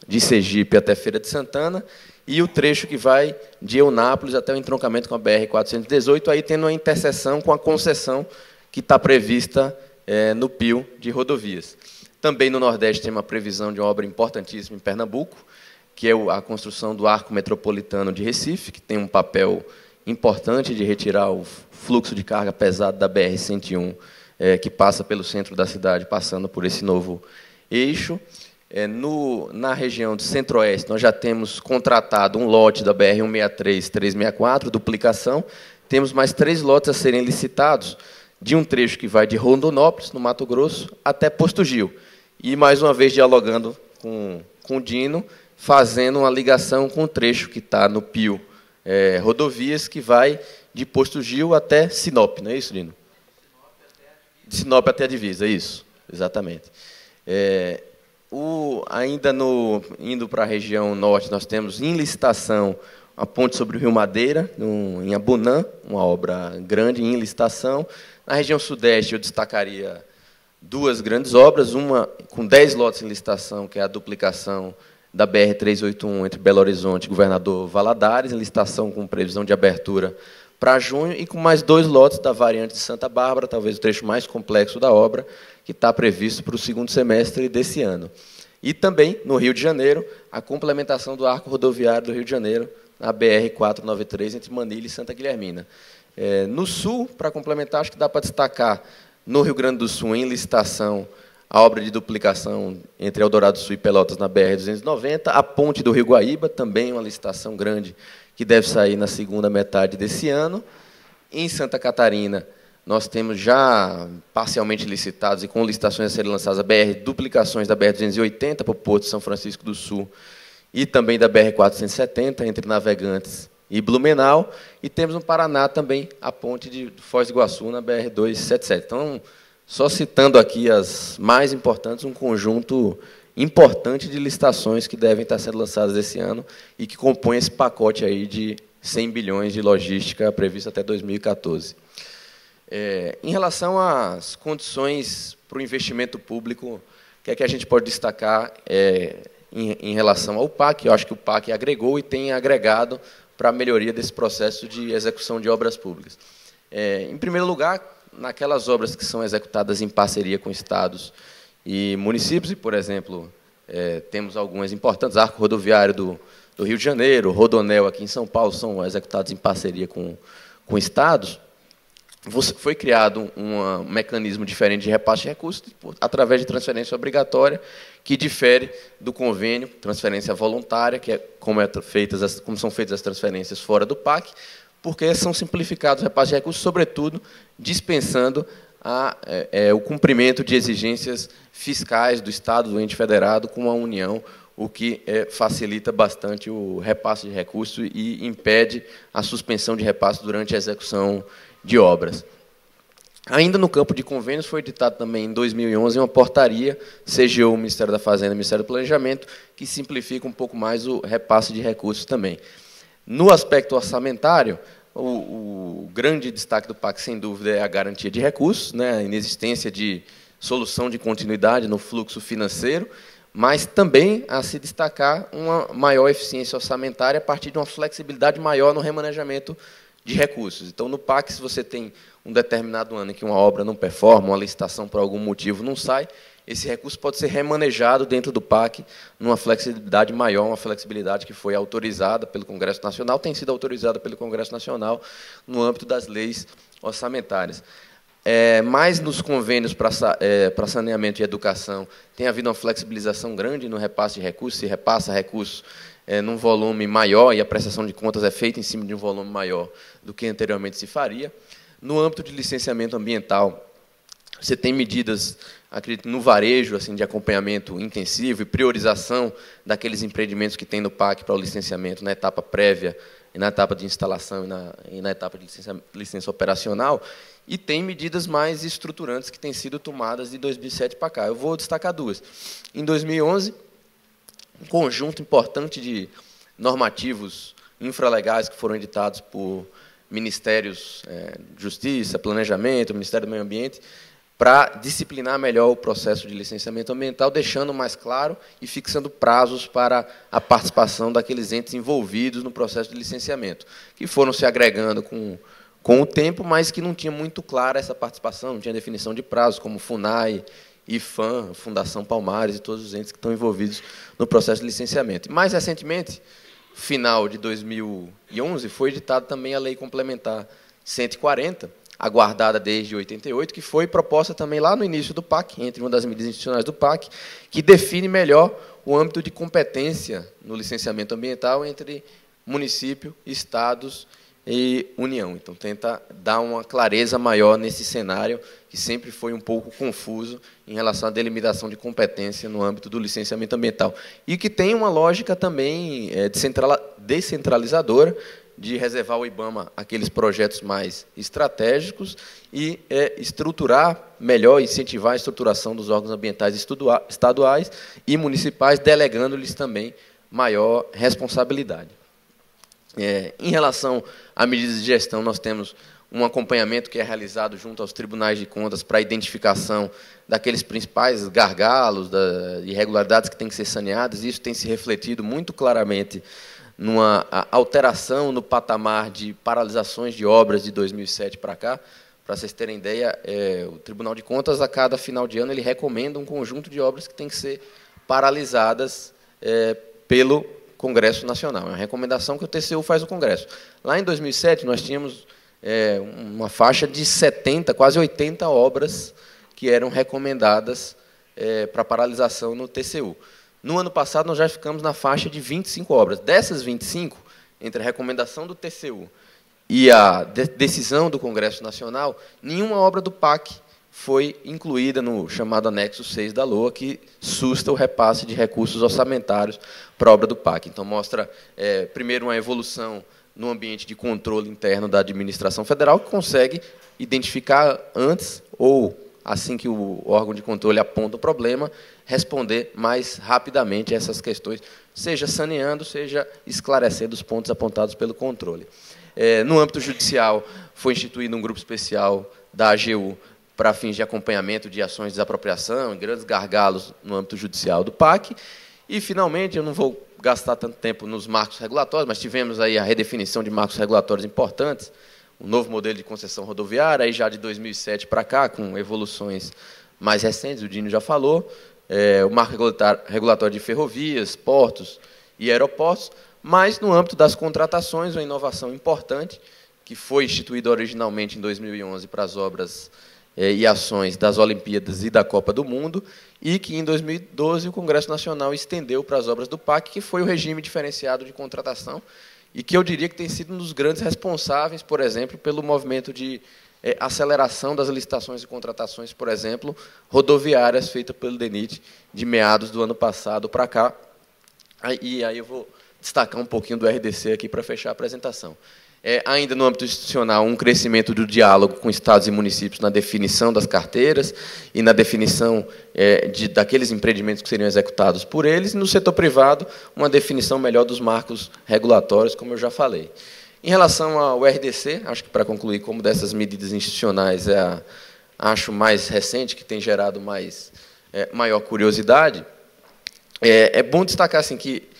de Sergipe até Feira de Santana, e o trecho que vai de Eunápolis até o entroncamento com a BR-418, aí tendo uma interseção com a concessão que está prevista no PIO de rodovias. Também no Nordeste tem uma previsão de uma obra importantíssima em Pernambuco, que é a construção do Arco Metropolitano de Recife, que tem um papel importante de retirar o fluxo de carga pesado da BR-101, que passa pelo centro da cidade, passando por esse novo eixo. Na região do Centro-Oeste, nós já temos contratado um lote da BR-163-364, duplicação. Temos mais 3 lotes a serem licitados, de um trecho que vai de Rondonópolis, no Mato Grosso, até Posto Gil. E, mais uma vez, dialogando com o Dino, fazendo uma ligação com o trecho que está no PIO Rodovias, que vai de Posto Gil até Sinop, não é isso, Dino? De Sinop até a divisa, isso, exatamente. Ainda indo para a região norte, nós temos em licitação a ponte sobre o Rio Madeira, em Abunã, uma obra grande em licitação. Na região sudeste, eu destacaria 2 grandes obras, uma com 10 lotes em licitação, que é a duplicação da BR-381 entre Belo Horizonte e Governador Valadares, em licitação com previsão de abertura para junho, e com mais 2 lotes da variante de Santa Bárbara, talvez o trecho mais complexo da obra, que está previsto para o segundo semestre desse ano. E também, no Rio de Janeiro, a complementação do arco rodoviário do Rio de Janeiro, na BR-493, entre Manilha e Santa Guilhermina. No Sul, para complementar, acho que dá para destacar, no Rio Grande do Sul, em licitação, a obra de duplicação entre Eldorado do Sul e Pelotas, na BR-290, a ponte do Rio Guaíba, também uma licitação grande, que deve sair na segunda metade desse ano. Em Santa Catarina, nós temos já parcialmente licitados e com licitações a serem lançadas a duplicações da BR-280 para o Porto de São Francisco do Sul e também da BR-470, entre Navegantes e Blumenau. E temos no Paraná também a ponte de Foz do Iguaçu, na BR-277. Então, só citando aqui as mais importantes, um conjunto importante de licitações que devem estar sendo lançadas esse ano e que compõem esse pacote aí de 100 bilhões de logística previsto até 2014. Em relação às condições para o investimento público, o que é que a gente pode destacar em relação ao PAC? Eu acho que o PAC agregou e tem agregado para a melhoria desse processo de execução de obras públicas. Em primeiro lugar, naquelas obras que são executadas em parceria com estados e municípios, e, por exemplo, temos algumas importantes, arco rodoviário do Rio de Janeiro, Rodonel aqui em São Paulo, são executados em parceria com estados. Foi criado um mecanismo diferente de repasse de recursos através de transferência obrigatória, que difere do convênio, transferência voluntária, que é como são feitas as transferências fora do PAC, porque são simplificados os repasses de recursos, sobretudo dispensando o cumprimento de exigências fiscais do Estado, do ente federado, com a União, o que facilita bastante o repasse de recursos e impede a suspensão de repasse durante a execução de obras. Ainda no campo de convênios, foi editado também em 2011 uma portaria, CGU, Ministério da Fazenda e Ministério do Planejamento, que simplifica um pouco mais o repasse de recursos também. No aspecto orçamentário, o grande destaque do PAC, sem dúvida, é a garantia de recursos, né, a inexistência de solução de continuidade no fluxo financeiro, mas também a se destacar uma maior eficiência orçamentária a partir de uma flexibilidade maior no remanejamento de recursos. Então, no PAC, se você tem um determinado ano em que uma obra não performa, uma licitação por algum motivo não sai, esse recurso pode ser remanejado dentro do PAC numa flexibilidade maior, uma flexibilidade que foi autorizada pelo Congresso Nacional, tem sido autorizada pelo Congresso Nacional no âmbito das leis orçamentárias. Mas nos convênios para saneamento e educação tem havido uma flexibilização grande no repasse de recursos, se repassa recursos num volume maior e a prestação de contas é feita em cima de um volume maior do que anteriormente se faria. No âmbito de licenciamento ambiental, você tem medidas, acredito, no varejo, assim, de acompanhamento intensivo e priorização daqueles empreendimentos que tem no PAC para o licenciamento na etapa prévia, e na etapa de instalação e na etapa de licença operacional, e tem medidas mais estruturantes que têm sido tomadas de 2007 para cá. Eu vou destacar duas. Em 2011, um conjunto importante de normativos infralegais que foram editados por ministérios de Justiça, Planejamento, Ministério do Meio Ambiente, para disciplinar melhor o processo de licenciamento ambiental, deixando mais claro e fixando prazos para a participação daqueles entes envolvidos no processo de licenciamento, que foram se agregando com o tempo, mas que não tinha muito clara essa participação, não tinha definição de prazos, como FUNAI, IFAM, Fundação Palmares e todos os entes que estão envolvidos no processo de licenciamento. E, mais recentemente, final de 2011, foi editada também a Lei Complementar 140, aguardada desde 88, que foi proposta também lá no início do PAC, entre uma das medidas institucionais do PAC, que define melhor o âmbito de competência no licenciamento ambiental entre município, estados e União. Então, tenta dar uma clareza maior nesse cenário, que sempre foi um pouco confuso em relação à delimitação de competência no âmbito do licenciamento ambiental. E que tem uma lógica também descentralizadora, de reservar ao IBAMA aqueles projetos mais estratégicos e estruturar melhor, incentivar a estruturação dos órgãos ambientais estaduais e municipais, delegando-lhes também maior responsabilidade. Em relação a medidas de gestão, nós temos um acompanhamento que é realizado junto aos tribunais de contas para a identificação daqueles principais gargalos, irregularidades que têm que ser saneadas, e isso tem se refletido muito claramente numa alteração no patamar de paralisações de obras de 2007 para cá. Para vocês terem ideia, o Tribunal de Contas, a cada final de ano, ele recomenda um conjunto de obras que tem que ser paralisadas pelo Congresso Nacional. É uma recomendação que o TCU faz ao Congresso. Lá em 2007, nós tínhamos uma faixa de 70, quase 80 obras que eram recomendadas para paralisação no TCU. No ano passado, nós já ficamos na faixa de 25 obras. Dessas 25, entre a recomendação do TCU e a decisão do Congresso Nacional, nenhuma obra do PAC foi incluída no chamado anexo 6 da LOA, que susta o repasse de recursos orçamentários para a obra do PAC. Então, mostra, primeiro, uma evolução no ambiente de controle interno da administração federal, que consegue identificar antes, ou assim que o órgão de controle aponta o problema, responder mais rapidamente a essas questões, seja saneando, seja esclarecendo os pontos apontados pelo controle. No âmbito judicial, foi instituído um grupo especial da AGU para fins de acompanhamento de ações de desapropriação, grandes gargalos no âmbito judicial do PAC. E, finalmente, eu não vou gastar tanto tempo nos marcos regulatórios, mas tivemos aí a redefinição de marcos regulatórios importantes, um novo modelo de concessão rodoviária, aí já de 2007 para cá, com evoluções mais recentes, o Dino já falou, o marco regulatório de ferrovias, portos e aeroportos, mas, no âmbito das contratações, uma inovação importante, que foi instituída originalmente em 2011 para as obras e ações das Olimpíadas e da Copa do Mundo, e que, em 2012, o Congresso Nacional estendeu para as obras do PAC, que foi o regime diferenciado de contratação, e que eu diria que tem sido um dos grandes responsáveis, por exemplo, pelo movimento de aceleração das licitações e contratações, por exemplo, rodoviárias, feita pelo DENIT, de meados do ano passado para cá. E aí eu vou destacar um pouquinho do RDC aqui para fechar a apresentação. Ainda no âmbito institucional, um crescimento do diálogo com estados e municípios na definição das carteiras e na definição daqueles empreendimentos que seriam executados por eles, e no setor privado, uma definição melhor dos marcos regulatórios, como eu já falei. Em relação ao RDC, acho que, para concluir, como dessas medidas institucionais acho mais recente, que tem gerado maior curiosidade, é bom destacar assim, que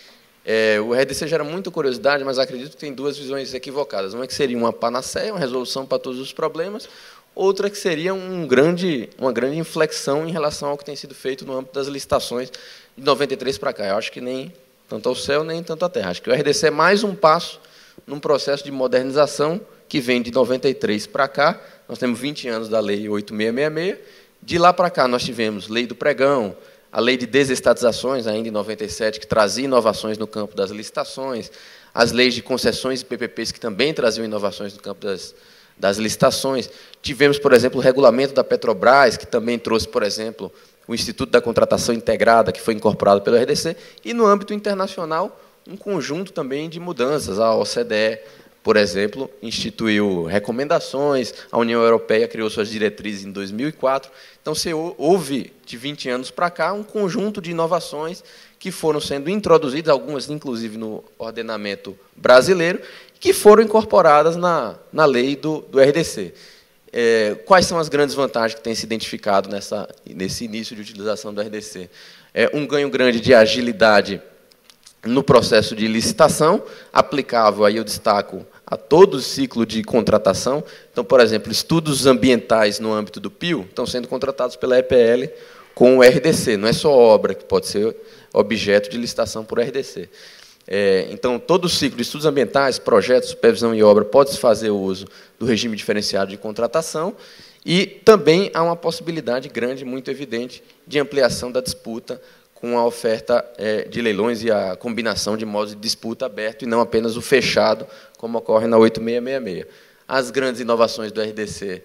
o RDC gera muita curiosidade, mas acredito que tem duas visões equivocadas. Uma que seria uma panaceia, uma resolução para todos os problemas, outra que seria uma grande inflexão em relação ao que tem sido feito no âmbito das licitações de 93 para cá. Eu acho que nem tanto ao céu, nem tanto à terra. Acho que o RDC é mais um passo num processo de modernização que vem de 93 para cá. Nós temos 20 anos da Lei 8666. De lá para cá, nós tivemos Lei do Pregão, a Lei de Desestatizações, ainda em 97, que trazia inovações no campo das licitações, as leis de concessões e PPPs, que também traziam inovações no campo das licitações. Tivemos, por exemplo, o regulamento da Petrobras, que também trouxe, por exemplo, o Instituto da Contratação Integrada, que foi incorporado pelo RDC, e, no âmbito internacional, um conjunto também de mudanças. A OCDE, por exemplo, instituiu recomendações, a União Europeia criou suas diretrizes em 2004. Então, houve, de 20 anos para cá, um conjunto de inovações que foram sendo introduzidas, algumas, inclusive, no ordenamento brasileiro, que foram incorporadas na lei do RDC. Quais são as grandes vantagens que têm se identificado nesse início de utilização do RDC? Um ganho grande de agilidade no processo de licitação, aplicável, aí eu destaco, a todo o ciclo de contratação. Então, por exemplo, estudos ambientais no âmbito do PIO estão sendo contratados pela EPL com o RDC. Não é só obra que pode ser objeto de licitação por RDC. Então, todo o ciclo de estudos ambientais, projetos, supervisão e obra pode-se fazer uso do regime diferenciado de contratação, e também há uma possibilidade grande, muito evidente, de ampliação da disputa com a oferta de leilões e a combinação de modos de disputa aberto e não apenas o fechado, como ocorre na 8666. As grandes inovações do RDC,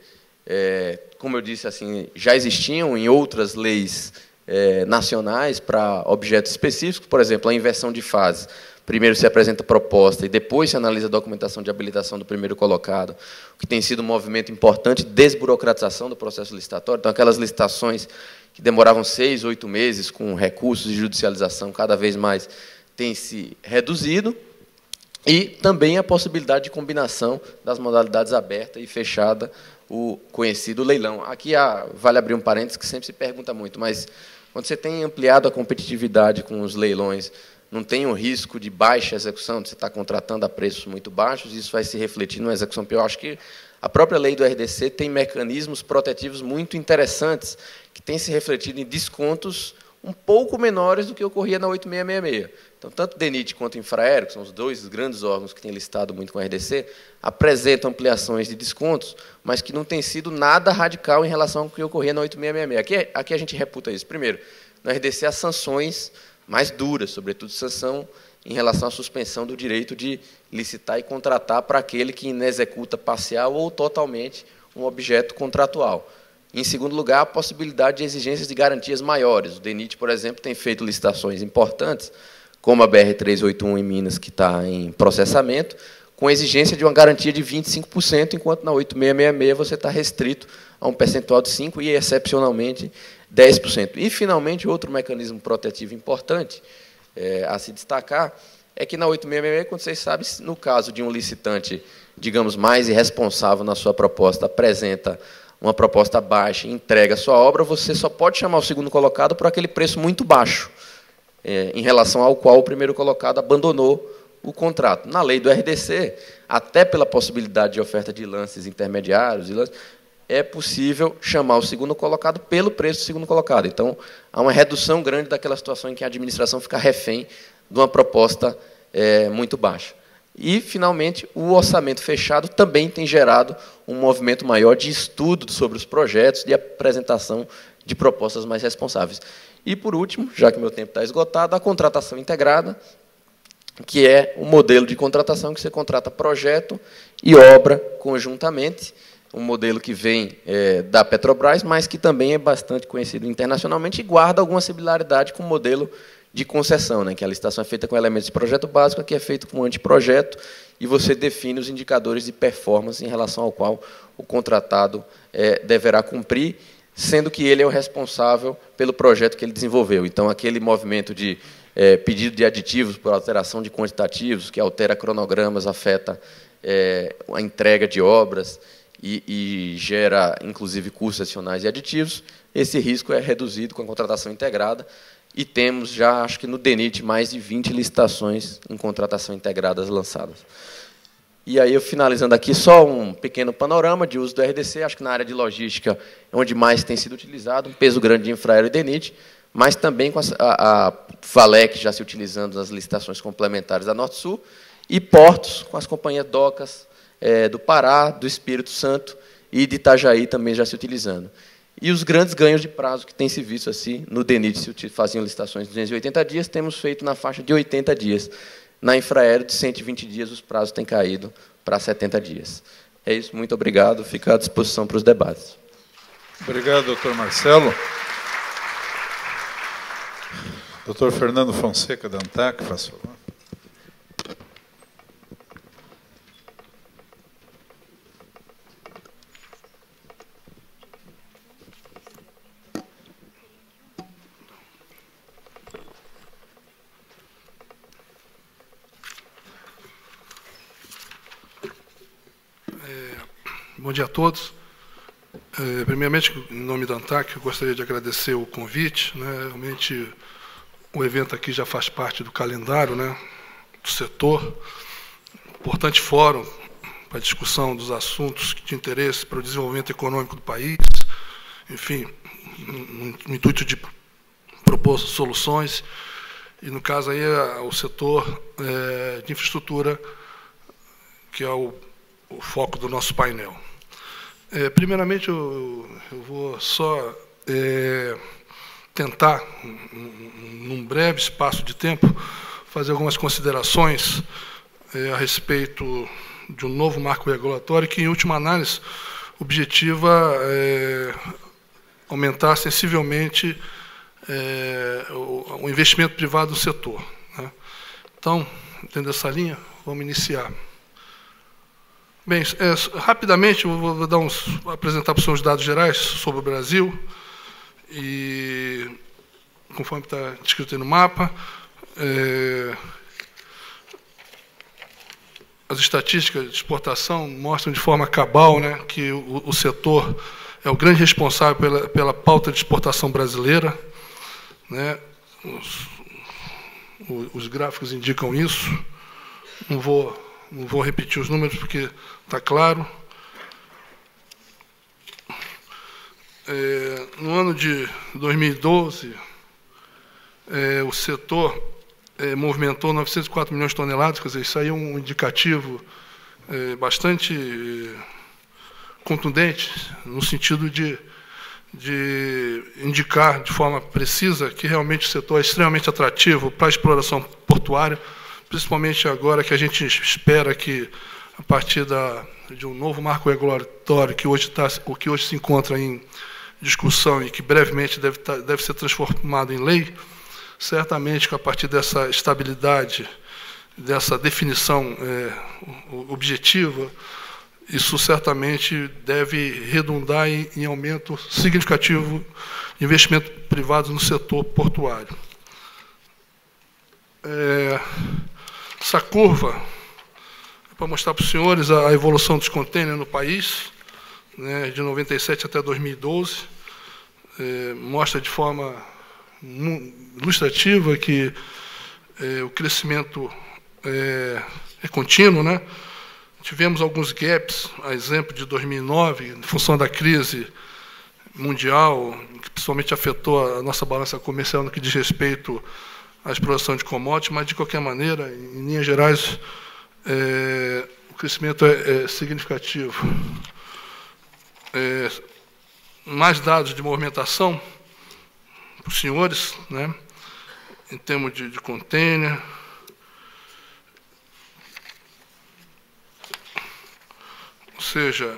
como eu disse, assim, já existiam em outras leis nacionais para objetos específicos, por exemplo, a inversão de fases. Primeiro se apresenta a proposta e depois se analisa a documentação de habilitação do primeiro colocado, o que tem sido um movimento importante de desburocratização do processo licitatório. Então, aquelas licitações que demoravam 6, 8 meses, com recursos de judicialização cada vez mais, tem se reduzido, e também a possibilidade de combinação das modalidades aberta e fechada, o conhecido leilão. Aqui vale abrir um parênteses, que sempre se pergunta muito, mas quando você tem ampliado a competitividade com os leilões, não tem o risco de baixa execução, de você estar contratando a preços muito baixos, isso vai se refletir numa execução pior. Acho que a própria lei do RDC tem mecanismos protetivos muito interessantes, que têm se refletido em descontos um pouco menores do que ocorria na 8666. Então, tanto o DENIT quanto o Infraero, que são os dois grandes órgãos que têm listado muito com a RDC, apresentam ampliações de descontos, mas que não tem sido nada radical em relação ao que ocorria na 8666. Aqui a gente reputa isso. Primeiro, na RDC, as sanções mais duras, sobretudo sanção em relação à suspensão do direito de licitar e contratar para aquele que inexecuta parcial ou totalmente um objeto contratual. Em segundo lugar, a possibilidade de exigências de garantias maiores. O DENIT, por exemplo, tem feito licitações importantes, como a BR-381 em Minas, que está em processamento, com exigência de uma garantia de 25%, enquanto na 8666 você está restrito a um percentual de 5% e, excepcionalmente, 10%. E, finalmente, outro mecanismo protetivo importante a se destacar é que na 8666, quando vocês sabem, no caso de um licitante, digamos, mais irresponsável na sua proposta, apresenta uma proposta baixa e entrega a sua obra, você só pode chamar o segundo colocado por aquele preço muito baixo, em relação ao qual o primeiro colocado abandonou o contrato. Na lei do RDC, até pela possibilidade de oferta de lances intermediários, é possível chamar o segundo colocado pelo preço do segundo colocado. Então, há uma redução grande daquela situação em que a administração fica refém de uma proposta muito baixa. E, finalmente, o orçamento fechado também tem gerado um movimento maior de estudo sobre os projetos, de apresentação de propostas mais responsáveis. E, por último, já que meu tempo está esgotado, a contratação integrada, que é um modelo de contratação que você contrata projeto e obra conjuntamente, um modelo que vem da Petrobras, mas que também é bastante conhecido internacionalmente e guarda alguma similaridade com o modelo de concessão, né, que a licitação é feita com elementos de projeto básico, aqui é feito com anteprojeto, e você define os indicadores de performance em relação ao qual o contratado deverá cumprir, sendo que ele é o responsável pelo projeto que ele desenvolveu. Então, aquele movimento de pedido de aditivos por alteração de quantitativos, que altera cronogramas, afeta a entrega de obras e gera, inclusive, custos adicionais e aditivos, esse risco é reduzido com a contratação integrada, e temos já, acho que no DENIT, mais de 20 licitações em contratação integradas lançadas. E aí, eu finalizando aqui, só um pequeno panorama de uso do RDC, acho que na área de logística é onde mais tem sido utilizado, um peso grande de Infraero e DENIT, mas também com a Valec já se utilizando nas licitações complementares da Norte-Sul, e portos com as companhias docas do Pará, do Espírito Santo e de Itajaí também já se utilizando. E os grandes ganhos de prazo que tem se visto assim, no DENIT se faziam licitações de 280 dias, temos feito na faixa de 80 dias. Na Infraero, de 120 dias, os prazos têm caído para 70 dias. É isso, muito obrigado, fico à disposição para os debates. Obrigado, doutor Marcelo. Doutor Fernando Fonseca, da ANTAC, faz favor. Bom dia a todos. Primeiramente, em nome da ANTAC, eu gostaria de agradecer o convite. Realmente, o evento aqui já faz parte do calendário, do setor. Importante fórum para a discussão dos assuntos de interesse para o desenvolvimento econômico do país. Enfim, no intuito de propor soluções. E, no caso, aí, o setor de infraestrutura, que é o foco do nosso painel. Primeiramente, eu vou só tentar, num breve espaço de tempo, fazer algumas considerações a respeito de um novo marco regulatório que, em última análise, objetiva aumentar sensivelmente o investimento privado no setor. Então, tendo essa linha, vamos iniciar. Bem, rapidamente, eu vou apresentar para os senhores dados gerais sobre o Brasil, e, conforme está descrito aí no mapa, as estatísticas de exportação mostram de forma cabal que o setor é o grande responsável pela pauta de exportação brasileira. Os gráficos indicam isso. Não vou repetir os números, porque está claro. No ano de 2012, o setor movimentou 904 milhões de toneladas, quer dizer, isso aí é um indicativo bastante contundente, no sentido de indicar de forma precisa que realmente o setor é extremamente atrativo para a exploração portuária, principalmente agora que a gente espera que, a partir de um novo marco regulatório que hoje se encontra em discussão e que brevemente deve ser transformado em lei, certamente que a partir dessa estabilidade, dessa definição objetiva, isso certamente deve redundar em aumento significativo de investimento privado no setor portuário. Essa curva é para mostrar para os senhores a evolução dos contêineres no país, né, de 97 até 2012. Mostra de forma ilustrativa que o crescimento é contínuo, né? Tivemos alguns gaps, a exemplo de 2009, em função da crise mundial, que principalmente afetou a nossa balança comercial no que diz respeito à exploração de commodities, mas, de qualquer maneira, em linhas gerais, o crescimento é significativo. Mais dados de movimentação para os senhores, né, em termos de container. Ou seja,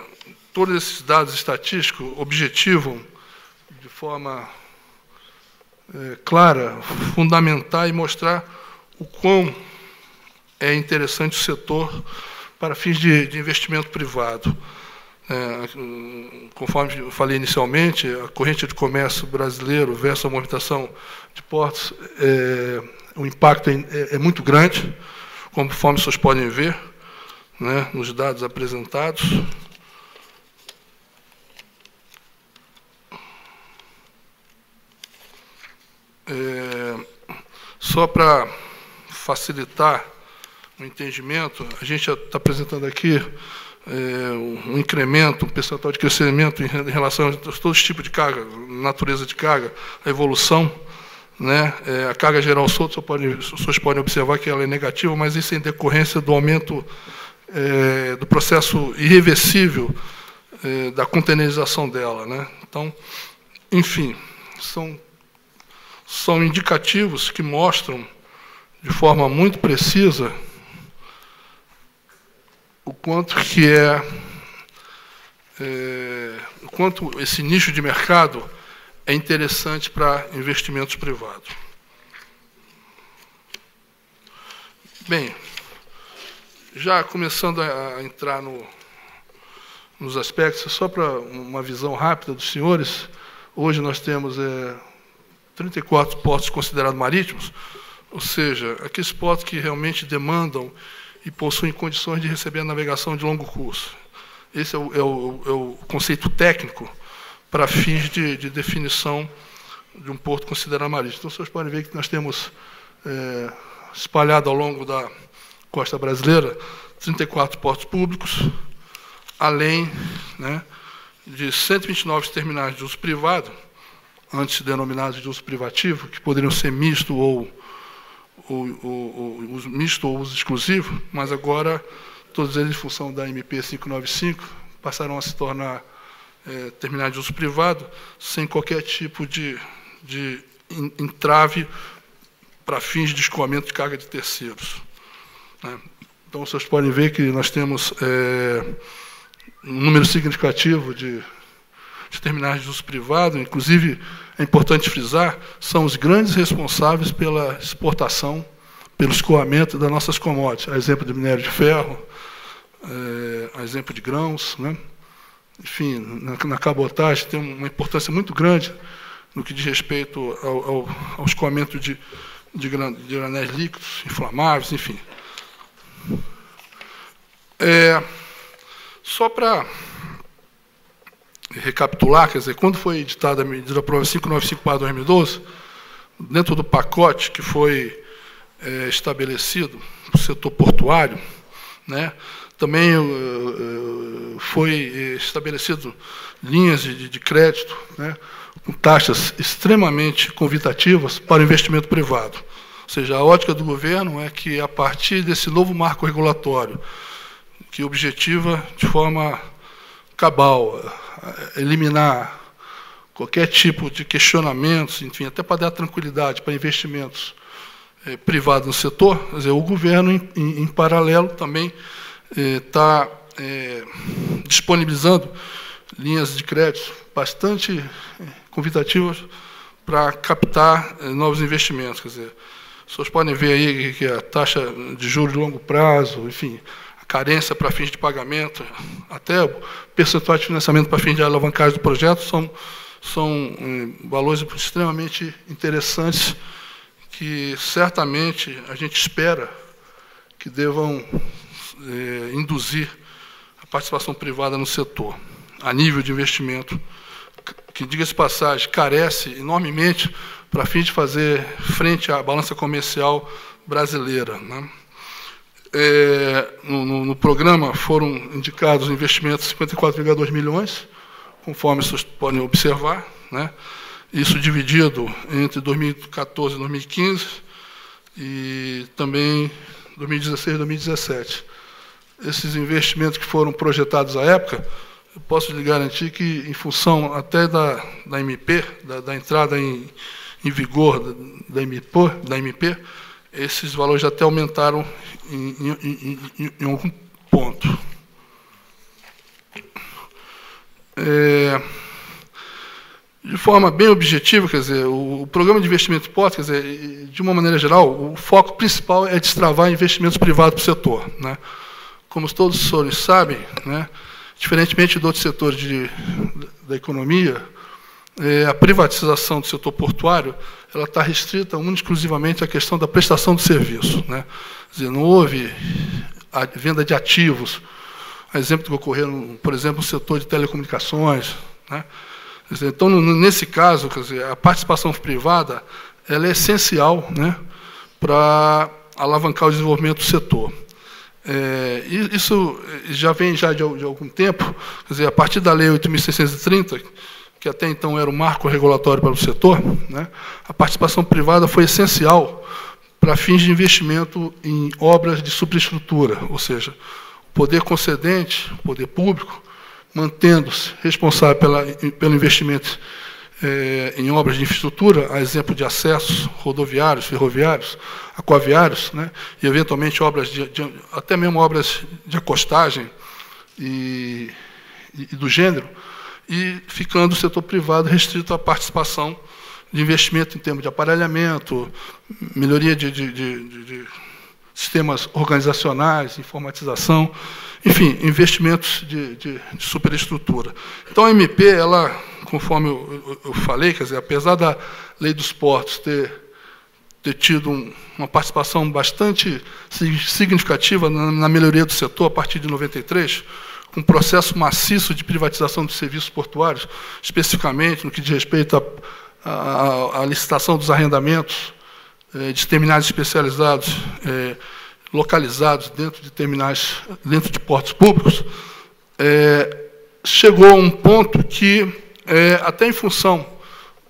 todos esses dados estatísticos objetivam, de forma clara, fundamentar e mostrar o quão é interessante o setor para fins de investimento privado. Conforme eu falei inicialmente, a corrente de comércio brasileiro versus a movimentação de portos, o impacto é muito grande, conforme vocês podem ver, né, nos dados apresentados. Só para facilitar o entendimento, a gente já está apresentando aqui um incremento, um percentual de crescimento em relação a todos os tipos de carga, natureza de carga, a evolução, né? A carga geral solta, vocês podem observar que ela é negativa, mas isso é em decorrência do aumento do processo irreversível da containerização dela, né? Então, enfim, são indicativos que mostram de forma muito precisa o quanto que o quanto esse nicho de mercado é interessante para investimentos privados. Bem, já começando a entrar nos aspectos, só para uma visão rápida dos senhores, hoje nós temos 34 portos considerados marítimos, ou seja, aqueles portos que realmente demandam e possuem condições de receber a navegação de longo curso. Esse é o conceito técnico para fins de definição de um porto considerado marítimo. Então, vocês podem ver que nós temos espalhado ao longo da costa brasileira 34 portos públicos, além, né, de 129 terminais de uso privado, antes denominados de uso privativo, que poderiam ser misto ou uso exclusivo, mas agora todos eles, em função da MP 595, passaram a se tornar terminais de uso privado, sem qualquer tipo de entrave para fins de escoamento de carga de terceiros, né? Então, vocês podem ver que nós temos um número significativo de terminais de uso privado, inclusive, é importante frisar, são os grandes responsáveis pela exportação, pelo escoamento das nossas commodities, a exemplo de minério de ferro, a exemplo de grãos, né? Enfim, na cabotagem tem uma importância muito grande no que diz respeito ao escoamento de granéis líquidos, inflamáveis, enfim. Só para recapitular, quer dizer, quando foi editada a medida provisória 595/2012, dentro do pacote que foi estabelecido para o setor portuário, né, também foi estabelecido linhas de crédito, né, com taxas extremamente convidativas para o investimento privado. Ou seja, a ótica do governo é que, a partir desse novo marco regulatório, que objetiva de forma cabal eliminar qualquer tipo de questionamentos, enfim, até para dar tranquilidade para investimentos privados no setor, quer dizer, o governo, em paralelo, também está disponibilizando linhas de crédito bastante convidativas para captar novos investimentos. Quer dizer, os senhores podem ver aí que a taxa de juros de longo prazo, enfim, a carência para fins de pagamento, até o percentual de financiamento para fins de alavancagem do projeto são valores extremamente interessantes que certamente a gente espera que devam induzir a participação privada no setor, a nível de investimento, que, diga-se de passagem, carece enormemente para fim de fazer frente à balança comercial brasileira, né? No programa foram indicados investimentos de 54,2 milhões, conforme vocês podem observar, né? Isso dividido entre 2014 e 2015 e também 2016 e 2017. Esses investimentos que foram projetados à época, eu posso lhe garantir que, em função até da MP, da entrada em vigor da MP, esses valores já até aumentaram em algum ponto. De forma bem objetiva, quer dizer, o programa de investimento porto, quer dizer, de uma maneira geral, o foco principal é destravar investimentos privados para o setor, né? Como todos os senhores sabem, né, diferentemente de outros setores da economia, a privatização do setor portuário ela está restrita exclusivamente à questão da prestação de serviço, né? Quer dizer, não houve a venda de ativos, a exemplo do que ocorreu, por exemplo, no setor de telecomunicações, né? Quer dizer, então, nesse caso, quer dizer, a participação privada ela é essencial, né, para alavancar o desenvolvimento do setor. Isso já vem de algum tempo, quer dizer, a partir da Lei 8.630, que até então era o marco regulatório para o setor, né, a participação privada foi essencial para fins de investimento em obras de superestrutura, ou seja, o poder concedente, o poder público, mantendo-se responsável pelo investimento em obras de infraestrutura, a exemplo de acessos rodoviários, ferroviários, aquaviários, né, e, eventualmente, obras até mesmo obras de acostagem e do gênero, e ficando o setor privado restrito à participação de investimento em termos de aparelhamento, melhoria de sistemas organizacionais, informatização, enfim, investimentos de superestrutura. Então, a MP, ela, conforme eu falei, quer dizer, apesar da Lei dos Portos ter tido uma participação bastante significativa na melhoria do setor a partir de 93, com um processo maciço de privatização dos serviços portuários, especificamente no que diz respeito à licitação dos arrendamentos de terminais especializados, localizados dentro de terminais, dentro de portos públicos, chegou a um ponto que, até em função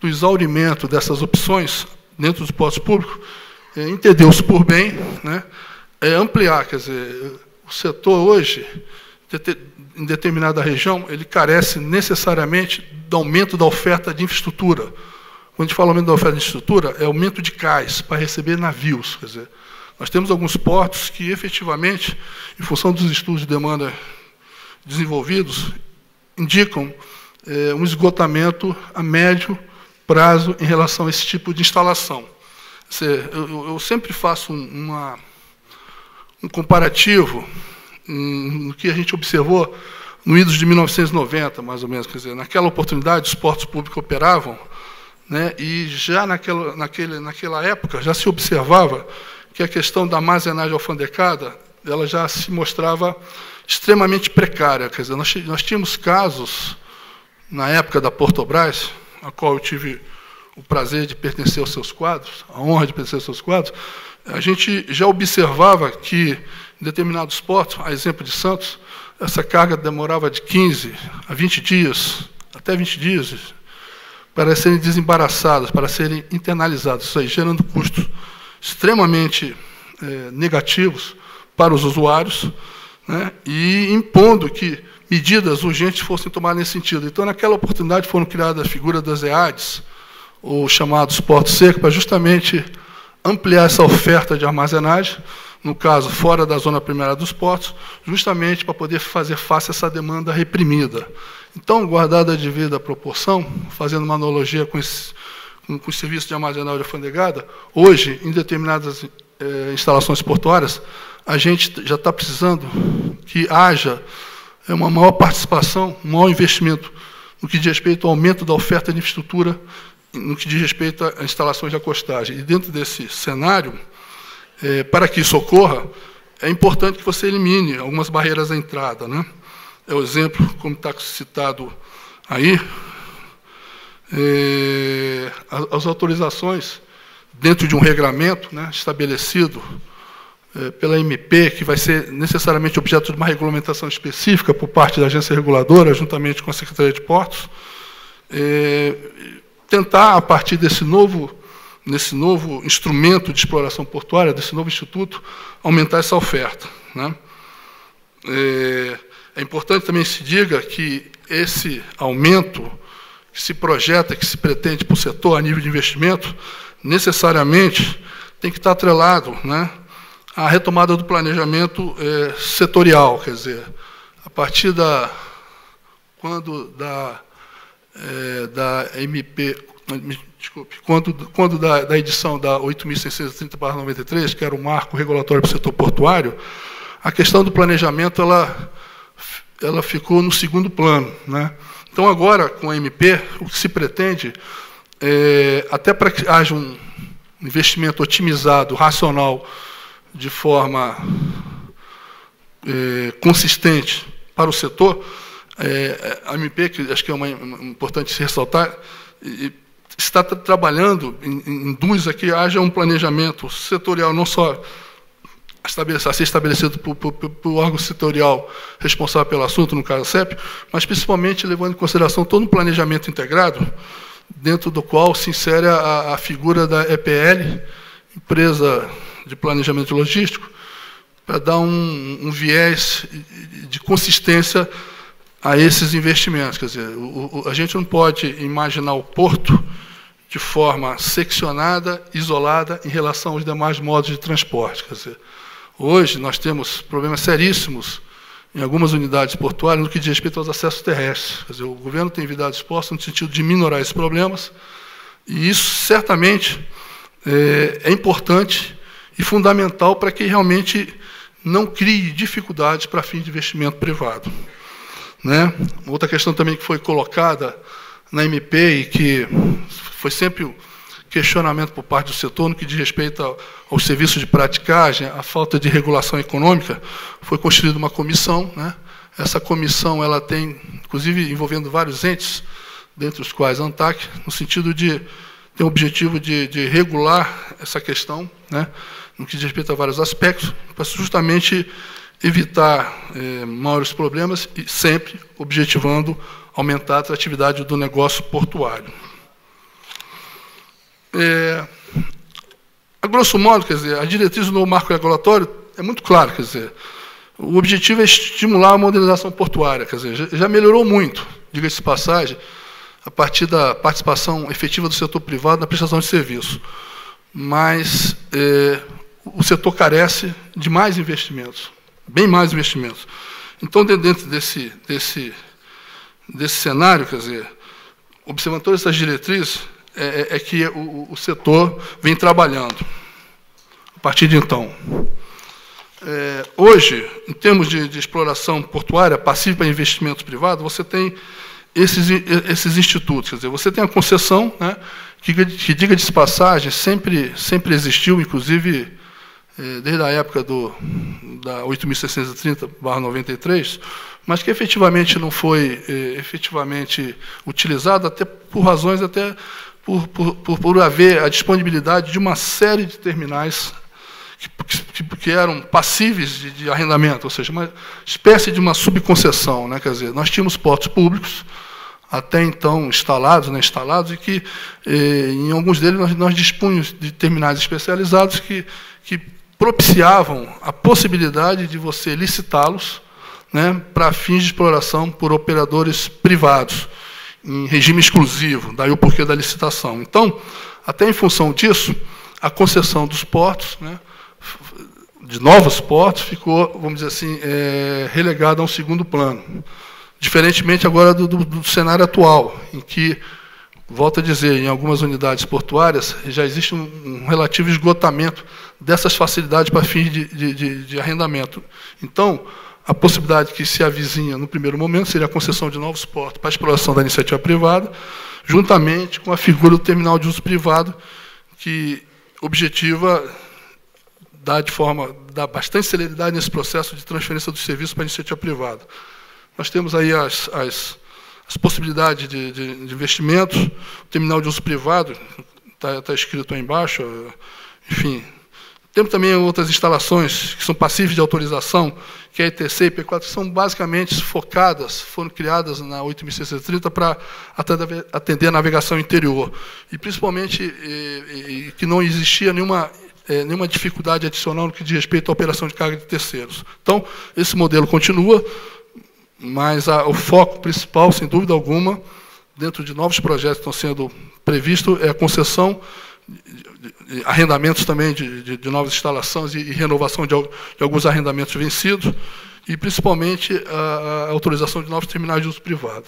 do exaurimento dessas opções dentro dos portos públicos, entendeu-se por bem, né, ampliar, quer dizer, o setor hoje, em determinada região, ele carece necessariamente do aumento da oferta de infraestrutura. Quando a gente fala aumento da oferta de infraestrutura, é aumento de cais para receber navios, quer dizer, nós temos alguns portos que, efetivamente, em função dos estudos de demanda desenvolvidos, indicam um esgotamento a médio prazo em relação a esse tipo de instalação. Eu sempre faço um comparativo no que a gente observou no idos de 1990, mais ou menos. Quer dizer, naquela oportunidade, os portos públicos operavam, né, e já naquela época já se observava que a questão da armazenagem alfandecada ela já se mostrava extremamente precária. Quer dizer, nós tínhamos casos, na época da Portobras, a qual eu tive o prazer de pertencer aos seus quadros, a honra de pertencer aos seus quadros, a gente já observava que, em determinados portos, a exemplo de Santos, essa carga demorava de 15 a 20 dias, até 20 dias, para serem desembaraçadas, para serem internalizadas, isso aí, gerando custos extremamente negativos para os usuários, né, e impondo que medidas urgentes fossem tomadas nesse sentido. Então, naquela oportunidade, foram criadas a figura das EADs, ou chamados portos secos, para justamente ampliar essa oferta de armazenagem, no caso, fora da zona primária dos portos, justamente para poder fazer face a essa demanda reprimida. Então, guardada a devida proporção, fazendo uma analogia com os serviços de armazenagem alfandegada, hoje, em determinadas instalações portuárias, a gente já está precisando que haja uma maior participação, um maior investimento no que diz respeito ao aumento da oferta de infraestrutura, no que diz respeito a instalações de acostagem. E dentro desse cenário, para que isso ocorra, é importante que você elimine algumas barreiras à entrada, né? É o exemplo, como está citado aí, as autorizações dentro de um regramento, né, estabelecido pela MP, que vai ser necessariamente objeto de uma regulamentação específica por parte da agência reguladora, juntamente com a Secretaria de Portos, tentar, a partir desse novo instrumento de exploração portuária, desse novo instituto, aumentar essa oferta, né? É importante também se diga que esse aumento que se projeta, que se pretende para o setor a nível de investimento, necessariamente tem que estar atrelado, né, à retomada do planejamento setorial, quer dizer, a partir da MP, desculpe, quando da edição da 8.630/93, que era o marco regulatório para o setor portuário, a questão do planejamento ela ficou no segundo plano, né? Então, agora, com a MP, o que se pretende, até para que haja um investimento otimizado, racional, de forma consistente para o setor, a MP, que acho que é importante se ressaltar, está trabalhando, induz a que haja um planejamento setorial, não só a ser estabelecido por órgão setorial responsável pelo assunto, no caso a CEP, mas principalmente levando em consideração todo um planejamento integrado, dentro do qual se insere a figura da EPL, Empresa de Planejamento Logístico, para dar um viés de consistência a esses investimentos. Quer dizer, a gente não pode imaginar o porto de forma seccionada, isolada, em relação aos demais modos de transporte. Quer dizer, hoje nós temos problemas seríssimos em algumas unidades portuárias no que diz respeito aos acessos terrestres. Quer dizer, o governo tem envidado esforços no sentido de minorar esses problemas, e isso certamente é importante e fundamental para que realmente não crie dificuldades para fins de investimento privado, né? Outra questão também que foi colocada na MP e que foi sempre o questionamento por parte do setor no que diz respeito aos serviços de praticagem, a falta de regulação econômica, foi constituída uma comissão, né? Essa comissão ela tem, inclusive, envolvendo vários entes, dentre os quais a ANTAC, no sentido de ter o objetivo de regular essa questão, né, no que diz respeito a vários aspectos, para justamente evitar maiores problemas e sempre objetivando aumentar a atratividade do negócio portuário. A grosso modo, quer dizer, a diretriz do novo marco regulatório é muito clara, quer dizer, o objetivo é estimular a modernização portuária, quer dizer, já melhorou muito, diga-se de passagem, a partir da participação efetiva do setor privado na prestação de serviço. Mas o setor carece de mais investimentos, bem mais investimentos. Então, dentro desse cenário, quer dizer, observando todas essas diretrizes, é que o setor vem trabalhando a partir de então. Hoje, em termos de exploração portuária passiva para investimentos privados, você tem esses institutos. Quer dizer, você tem a concessão, né, que diga-se de passagem, sempre existiu, inclusive desde a época da 8.630/93, mas que efetivamente não foi efetivamente utilizado, até por razões, até por haver a disponibilidade de uma série de terminais que eram passíveis de arrendamento, ou seja, uma espécie de uma subconcessão, né? Quer dizer, nós tínhamos portos públicos, até então instalados, e que, em alguns deles, nós dispunhamos de terminais especializados que propiciavam a possibilidade de você licitá-los, né, para fins de exploração por operadores privados, em regime exclusivo, daí o porquê da licitação. Então, até em função disso, a concessão dos portos, né, de novos portos, ficou, vamos dizer assim, relegada a um segundo plano. Diferentemente agora do cenário atual, em que, volto a dizer, em algumas unidades portuárias já existe um relativo esgotamento dessas facilidades para fins de arrendamento. Então, a possibilidade que se avizinha no primeiro momento seria a concessão de novos portos para a exploração da iniciativa privada, juntamente com a figura do terminal de uso privado, que objetiva dar bastante celeridade nesse processo de transferência dos serviços para a iniciativa privada. Nós temos aí as possibilidades de investimento, o terminal de uso privado, está escrito aí embaixo, enfim. Temos também outras instalações que são passíveis de autorização, que é a ETC e P4, que são basicamente focadas, foram criadas na 8.630 para atender a navegação interior. E, principalmente, que não existia nenhuma dificuldade adicional no que diz respeito à operação de carga de terceiros. Então, esse modelo continua, mas o foco principal, sem dúvida alguma, dentro de novos projetos que estão sendo previstos, é a concessão, arrendamentos também de novas instalações e renovação de alguns arrendamentos vencidos, e, principalmente, a autorização de novos terminais de uso privado.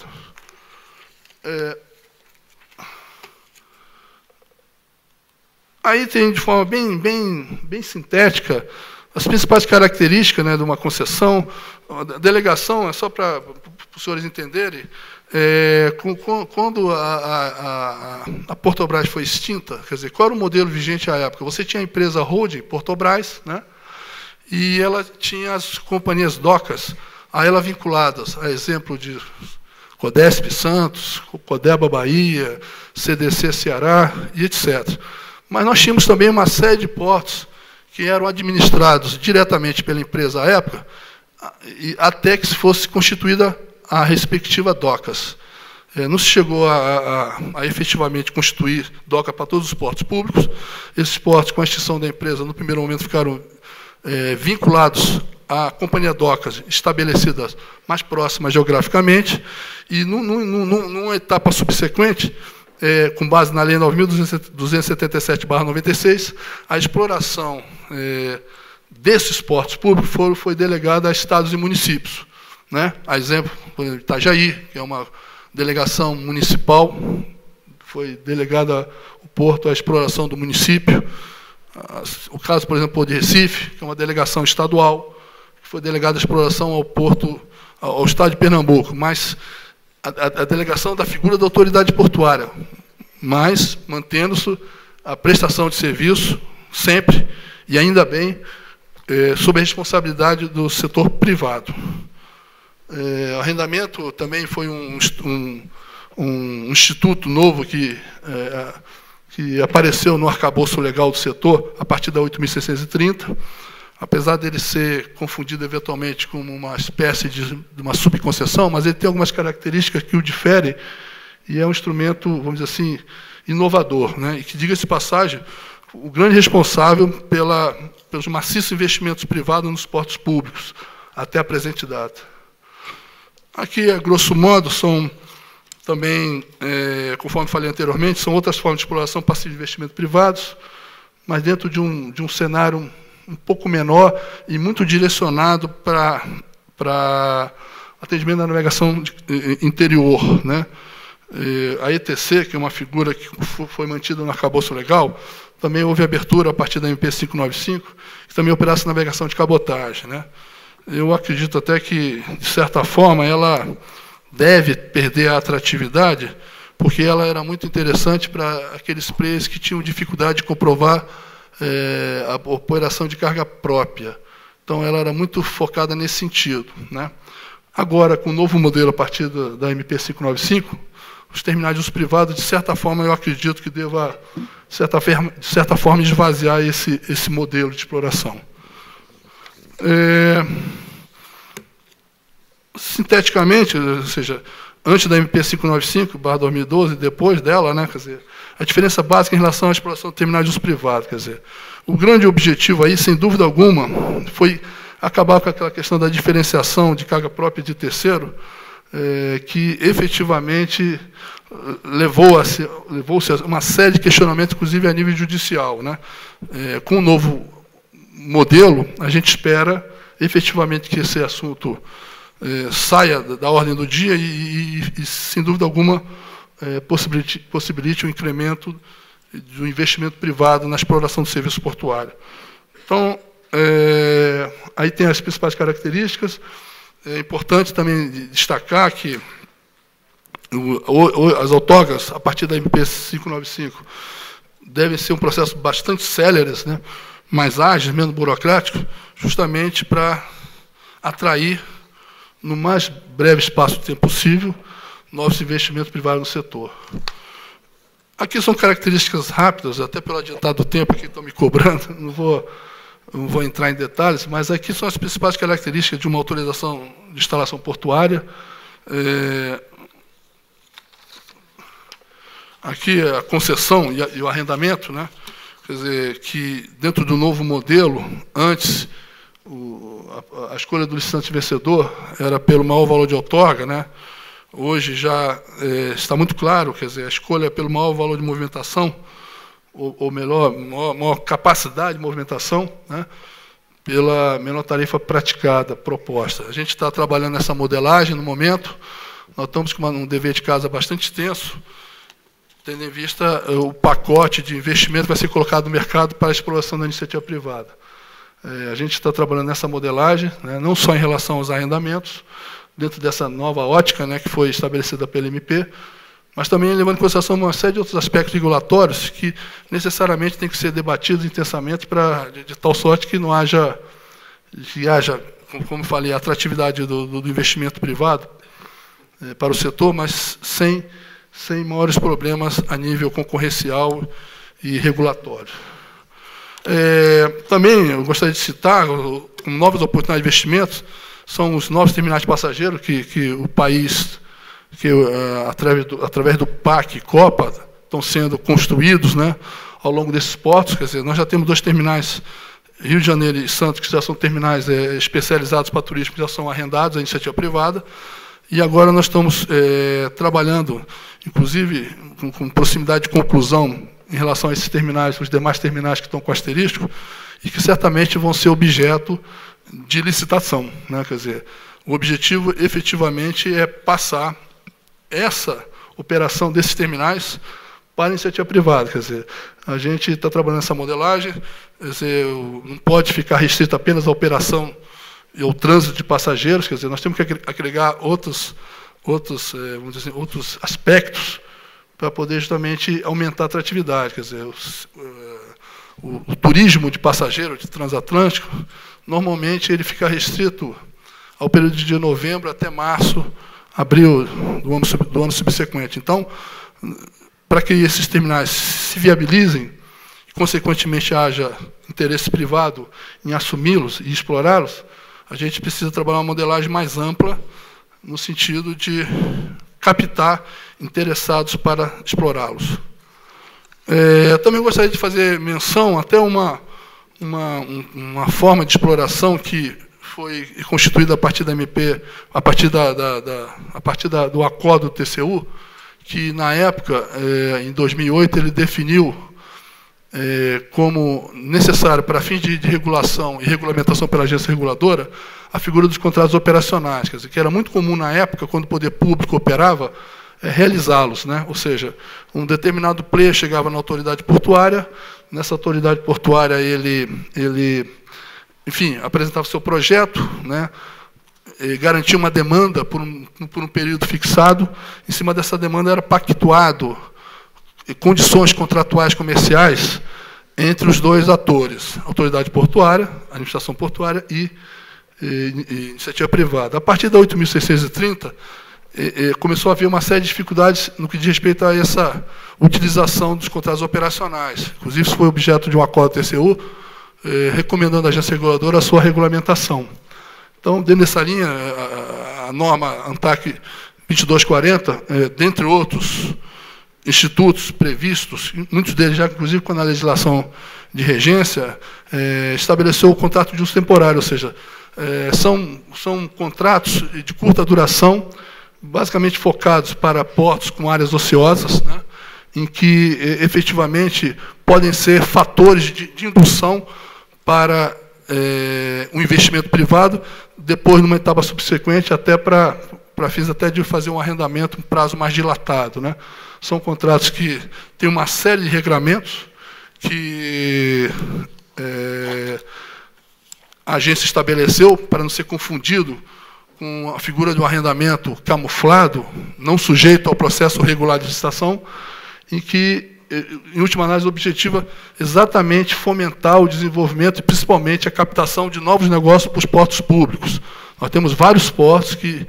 Aí tem, de forma bem sintética, as principais características, né, de uma concessão. A delegação, é só para os senhores entenderem, quando a Portobras foi extinta, quer dizer, qual era o modelo vigente à época? Você tinha a empresa holding, Portobras, né, e ela tinha as companhias docas, a ela vinculadas, a exemplo de Codesp Santos, Codeba Bahia, CDC Ceará, e etc. Mas nós tínhamos também uma série de portos que eram administrados diretamente pela empresa à época, até que se fosse constituída a respectiva docas. Não se chegou a efetivamente constituir doca para todos os portos públicos. Esses portos, com a extinção da empresa, no primeiro momento ficaram vinculados à companhia docas estabelecidas mais próximas geograficamente, e numa etapa subsequente, com base na Lei 9.277/96, a exploração desses portos públicos foi delegada a estados e municípios, né? A exemplo, por exemplo, Itajaí, que é uma delegação municipal, foi delegada o porto à exploração do município. O caso, por exemplo, de Recife, que é uma delegação estadual, que foi delegada a exploração ao porto, ao estado de Pernambuco, mas a delegação da figura da autoridade portuária, mas mantendo-se a prestação de serviço sempre, e ainda bem, sob a responsabilidade do setor privado. O arrendamento também foi um instituto novo que apareceu no arcabouço legal do setor a partir da 8.630, apesar dele ser confundido eventualmente como uma espécie de uma subconcessão, mas ele tem algumas características que o diferem, e é um instrumento, vamos dizer assim, inovador, né? E que, diga-se de passagem, o grande responsável pelos maciços investimentos privados nos portos públicos, até a presente data. Aqui, a grosso modo, são também, conforme falei anteriormente, são outras formas de exploração passiva de investimentos privados, mas dentro de um cenário um pouco menor e muito direcionado para atendimento da navegação interior, né? A ETC, que é uma figura que foi mantida no arcabouço legal, também houve abertura a partir da MP 595, que também operasse navegação de cabotagem, né? Eu acredito até que, de certa forma, ela deve perder a atratividade, porque ela era muito interessante para aqueles players que tinham dificuldade de comprovar a operação de carga própria. Então, ela era muito focada nesse sentido, né? Agora, com o novo modelo a partir da MP 595, os terminais de uso privado, de certa forma, eu acredito que deva, de certa forma, esvaziar esse modelo de exploração. Sinteticamente, ou seja, antes da MP 595/2012, depois dela, né, quer dizer, a diferença básica em relação à exploração de terminais de uso privado. Quer dizer, o grande objetivo aí, sem dúvida alguma, foi acabar com aquela questão da diferenciação de carga própria de terceiro, que efetivamente levou-se a uma série de questionamentos, inclusive a nível judicial, né? Com o novo modelo, a gente espera efetivamente que esse assunto saia da ordem do dia e sem dúvida alguma, possibilite um incremento do investimento privado na exploração do serviço portuário. Então, aí tem as principais características. É importante também destacar que as outorgas, a partir da MP 595, devem ser um processo bastante céleres, né, mais ágeis, menos burocráticos, justamente para atrair, no mais breve espaço de tempo possível, novos investimentos privados no setor. Aqui são características rápidas, até pelo adiantado do tempo que estão me cobrando, não vou entrar em detalhes, mas aqui são as principais características de uma autorização de instalação portuária. Aqui a concessão e o arrendamento, né? Quer dizer, que dentro do novo modelo, antes a escolha do licitante vencedor era pelo maior valor de outorga, né? Hoje já está muito claro, quer dizer, a escolha é pelo maior valor de movimentação, ou melhor, maior capacidade de movimentação, né, pela menor tarifa praticada, proposta. A gente está trabalhando nessa modelagem no momento, nós estamos com um dever de casa bastante extenso, tendo em vista o pacote de investimento que vai ser colocado no mercado para a exploração da iniciativa privada. A gente está trabalhando nessa modelagem, né, não só em relação aos arrendamentos, dentro dessa nova ótica, né, que foi estabelecida pela MP, mas também levando em consideração uma série de outros aspectos regulatórios que necessariamente têm que ser debatidos intensamente de tal sorte que não haja, como falei, a atratividade do investimento privado para o setor, mas sem maiores problemas a nível concorrencial e regulatório. Também eu gostaria de citar, novas oportunidades de investimentos, são os novos terminais de passageiro que o país, através do PAC e Copa, estão sendo construídos, né, ao longo desses portos. Quer dizer, nós já temos 2 terminais, Rio de Janeiro e Santos, que já são terminais especializados para turismo, que já são arrendados à iniciativa privada, e agora nós estamos trabalhando, inclusive, com proximidade de conclusão em relação a esses terminais, os demais terminais que estão com asterisco, e que certamente vão ser objeto de licitação, né? Quer dizer, o objetivo, efetivamente, é passar essa operação desses terminais para a iniciativa privada. Quer dizer, a gente está trabalhando nessa modelagem, quer dizer, não pode ficar restrito apenas à operação e ao trânsito de passageiros, quer dizer, nós temos que agregar outros vamos dizer, outros aspectos para poder justamente aumentar a atratividade. Quer dizer, o turismo de passageiro, de transatlântico, normalmente ele fica restrito ao período de novembro até março, abril do ano subsequente. Então, para que esses terminais se viabilizem, e, consequentemente, haja interesse privado em assumi-los e explorá-los, a gente precisa trabalhar uma modelagem mais ampla, no sentido de captar interessados para explorá-los. Também gostaria de fazer menção até uma forma de exploração que foi constituída a partir da MP, a partir do acordo do TCU, que, na época, em 2008, ele definiu como necessário, para fins de regulação e regulamentação pela agência reguladora, a figura dos contratos operacionais, quer dizer, que era muito comum na época, quando o poder público operava, realizá-los, né? Ou seja, um determinado player chegava na autoridade portuária, nessa autoridade portuária ele enfim, apresentava o seu projeto, né? Garantia uma demanda por um período fixado, em cima dessa demanda era pactuado condições contratuais comerciais entre os 2 atores, a autoridade portuária, a administração portuária e iniciativa privada. A partir da 8.630, começou a haver uma série de dificuldades no que diz respeito a essa utilização dos contratos operacionais. Inclusive, isso foi objeto de um acordo TCU, recomendando à agência reguladora a sua regulamentação. Então, dentro dessa linha, a norma ANTAC 2240, dentre outros institutos previstos, muitos deles já, inclusive, quando a legislação de regência estabeleceu o contrato de uso temporário, ou seja, são contratos de curta duração, basicamente focados para portos com áreas ociosas, né, em que, efetivamente, podem ser fatores de indução para um investimento privado, depois, numa etapa subsequente, até para fins até de fazer um arrendamento um prazo mais dilatado, né. São contratos que têm uma série de regramentos que a agência estabeleceu para não ser confundido com a figura de um arrendamento camuflado, não sujeito ao processo regular de licitação, em que, em última análise, objetiva exatamente fomentar o desenvolvimento e, principalmente, a captação de novos negócios para os portos públicos. Nós temos vários portos que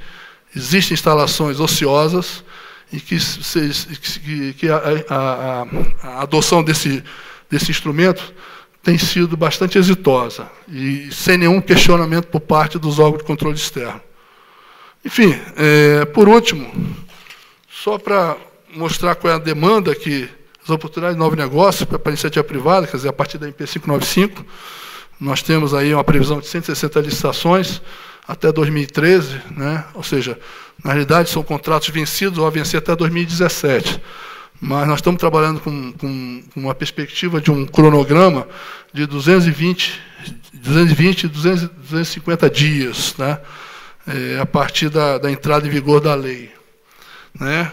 existem instalações ociosas e que a adoção desse instrumento tem sido bastante exitosa e sem nenhum questionamento por parte dos órgãos de controle externo. Enfim, por último, só para mostrar qual é a demanda que as oportunidades de novo negócio para a iniciativa privada, quer dizer, a partir da MP 595, nós temos aí uma previsão de 160 licitações até 2013, né? Ou seja, na realidade são contratos vencidos ou a vencer até 2017. Mas nós estamos trabalhando com uma perspectiva de um cronograma de 220 250 dias, né? A partir da entrada em vigor da lei, né?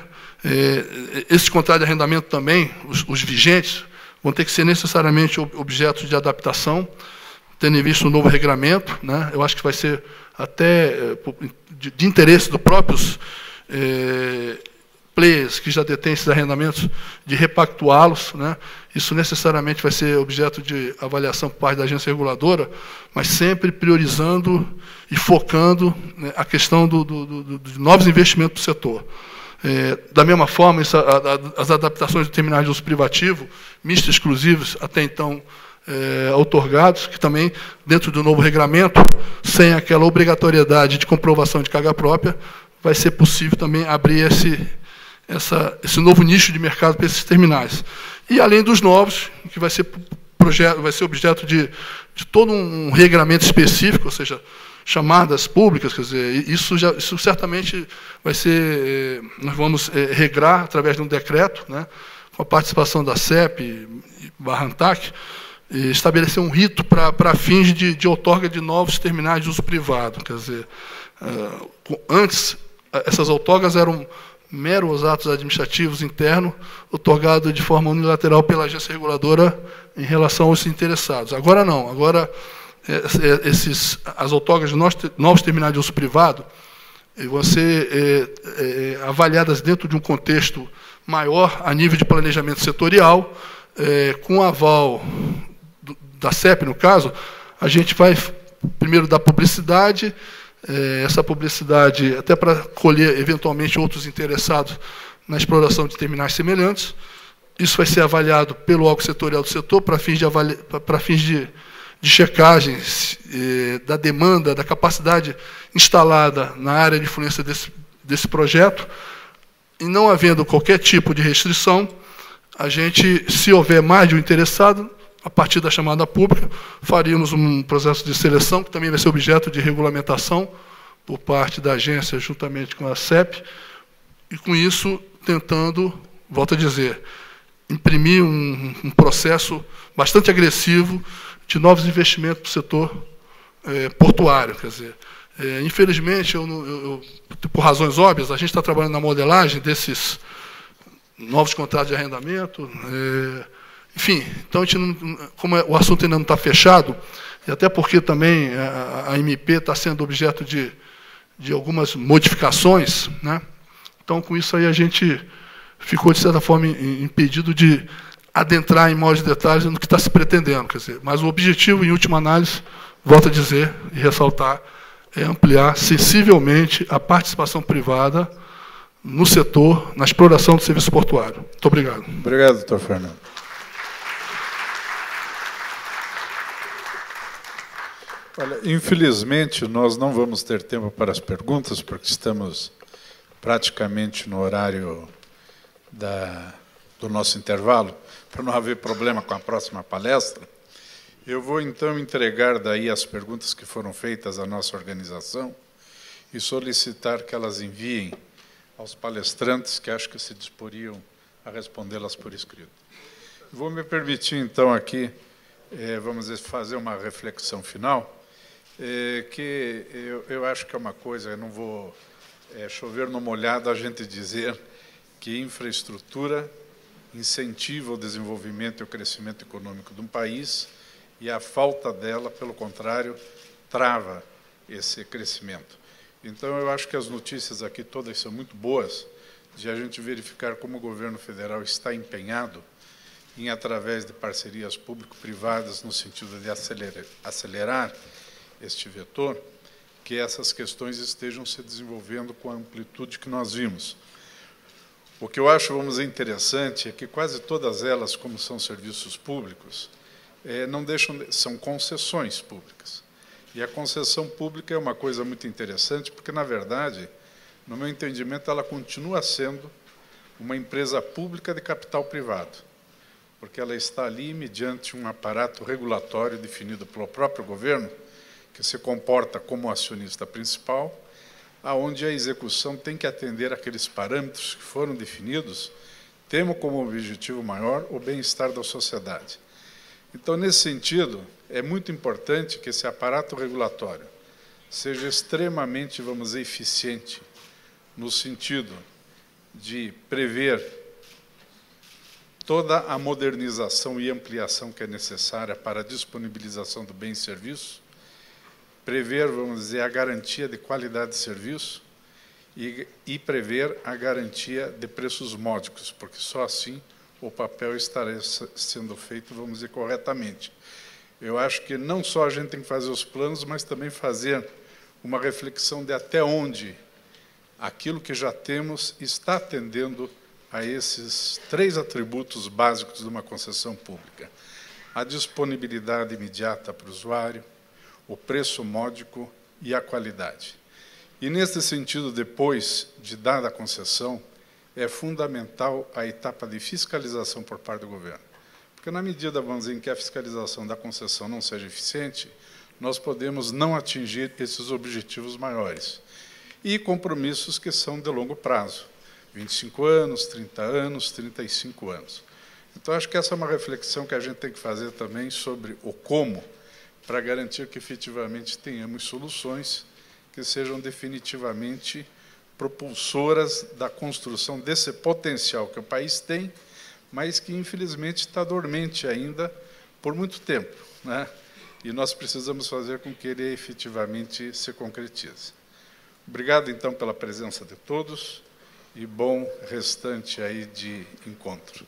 Esses contratos de arrendamento também, os vigentes, vão ter que ser necessariamente objetos de adaptação, tendo em vista o novo regramento, né? Eu acho que vai ser até de interesse dos próprios players que já detêm esses arrendamentos, de repactuá-los, né? Isso necessariamente vai ser objeto de avaliação por parte da agência reguladora, mas sempre priorizando e focando, né, a questão de novos investimentos para o setor. Da mesma forma, as adaptações de terminais de uso privativo, mistos exclusivos, até então outorgados, que também, dentro do novo regramento, sem aquela obrigatoriedade de comprovação de carga própria, vai ser possível também abrir esse novo nicho de mercado para esses terminais. E, além dos novos, que vai ser objeto de todo um regramento específico, ou seja, chamadas públicas, quer dizer, isso certamente vai ser, nós vamos regrar através de um decreto, né, com a participação da CEP e ANTAC, estabelecer um rito para fins de outorga de novos terminais de uso privado. Quer dizer, antes, essas outorgas eram meros atos administrativos internos, outorgados de forma unilateral pela agência reguladora em relação aos interessados. Agora não, agora as outorgas de novos terminais de uso privado vão ser avaliadas dentro de um contexto maior, a nível de planejamento setorial, com aval da CEP, no caso, a gente vai primeiro dar publicidade, essa publicidade até para colher, eventualmente, outros interessados na exploração de terminais semelhantes. Isso vai ser avaliado pelo órgão setorial do setor para fins de checagem da demanda, da capacidade instalada na área de influência desse projeto, e não havendo qualquer tipo de restrição, a gente, se houver mais de um interessado, a partir da chamada pública, faríamos um processo de seleção, que também vai ser objeto de regulamentação por parte da agência, juntamente com a CEP, e, com isso, tentando, volto a dizer, imprimir um processo bastante agressivo de novos investimentos para o setor portuário. Quer dizer, infelizmente, por razões óbvias, a gente está trabalhando na modelagem desses novos contratos de arrendamento. Enfim, então, como o assunto ainda não está fechado, e até porque também a MP está sendo objeto de algumas modificações, né? Então, com isso aí, a gente ficou, de certa forma, impedido de adentrar em maiores detalhes no que está se pretendendo. Quer dizer, mas o objetivo, em última análise, volto a dizer e ressaltar, é ampliar sensivelmente a participação privada no setor, na exploração do serviço portuário. Muito obrigado. Obrigado, doutor Fernando. Olha, infelizmente, nós não vamos ter tempo para as perguntas, porque estamos praticamente no horário do nosso intervalo, para não haver problema com a próxima palestra, eu vou, então, entregar daí as perguntas que foram feitas à nossa organização e solicitar que elas enviem aos palestrantes, que acho que se disporiam a respondê-las por escrito. Vou me permitir, então, aqui, vamos dizer, fazer uma reflexão final, que eu acho que é uma coisa, eu não vou chover no molhado a gente dizer que infraestrutura incentiva o desenvolvimento e o crescimento econômico de um país e a falta dela, pelo contrário, trava esse crescimento. Então, eu acho que as notícias aqui todas são muito boas, de a gente verificar como o governo federal está empenhado em, através de parcerias público-privadas, no sentido de acelerar este vetor, que essas questões estejam se desenvolvendo com a amplitude que nós vimos. O que eu acho, vamos dizer, interessante é que quase todas elas, como são serviços públicos, não deixam, são concessões públicas. E a concessão pública é uma coisa muito interessante, porque, na verdade, no meu entendimento, ela continua sendo uma empresa pública de capital privado, porque ela está ali mediante um aparato regulatório definido pelo próprio governo, que se comporta como acionista principal, aonde a execução tem que atender aqueles parâmetros que foram definidos, tendo como objetivo maior o bem-estar da sociedade. Então, nesse sentido, é muito importante que esse aparato regulatório seja extremamente, vamos dizer, eficiente, no sentido de prever toda a modernização e ampliação que é necessária para a disponibilização do bem e serviço, prever, vamos dizer, a garantia de qualidade de serviço e prever a garantia de preços módicos, porque só assim o papel estará sendo feito, vamos dizer, corretamente. Eu acho que não só a gente tem que fazer os planos, mas também fazer uma reflexão de até onde aquilo que já temos está atendendo a esses 3 atributos básicos de uma concessão pública: a disponibilidade imediata para o usuário, o preço módico e a qualidade. E, nesse sentido, depois de dada a concessão, é fundamental a etapa de fiscalização por parte do governo. Porque, na medida, vamos dizer, em que a fiscalização da concessão não seja eficiente, nós podemos não atingir esses objetivos maiores. E compromissos que são de longo prazo, 25 anos, 30 anos, 35 anos. Então, acho que essa é uma reflexão que a gente tem que fazer também sobre o como, para garantir que, efetivamente, tenhamos soluções que sejam definitivamente propulsoras da construção desse potencial que o país tem, mas que, infelizmente, está dormente ainda por muito tempo, né? E nós precisamos fazer com que ele efetivamente se concretize. Obrigado, então, pela presença de todos e bom restante aí de encontro.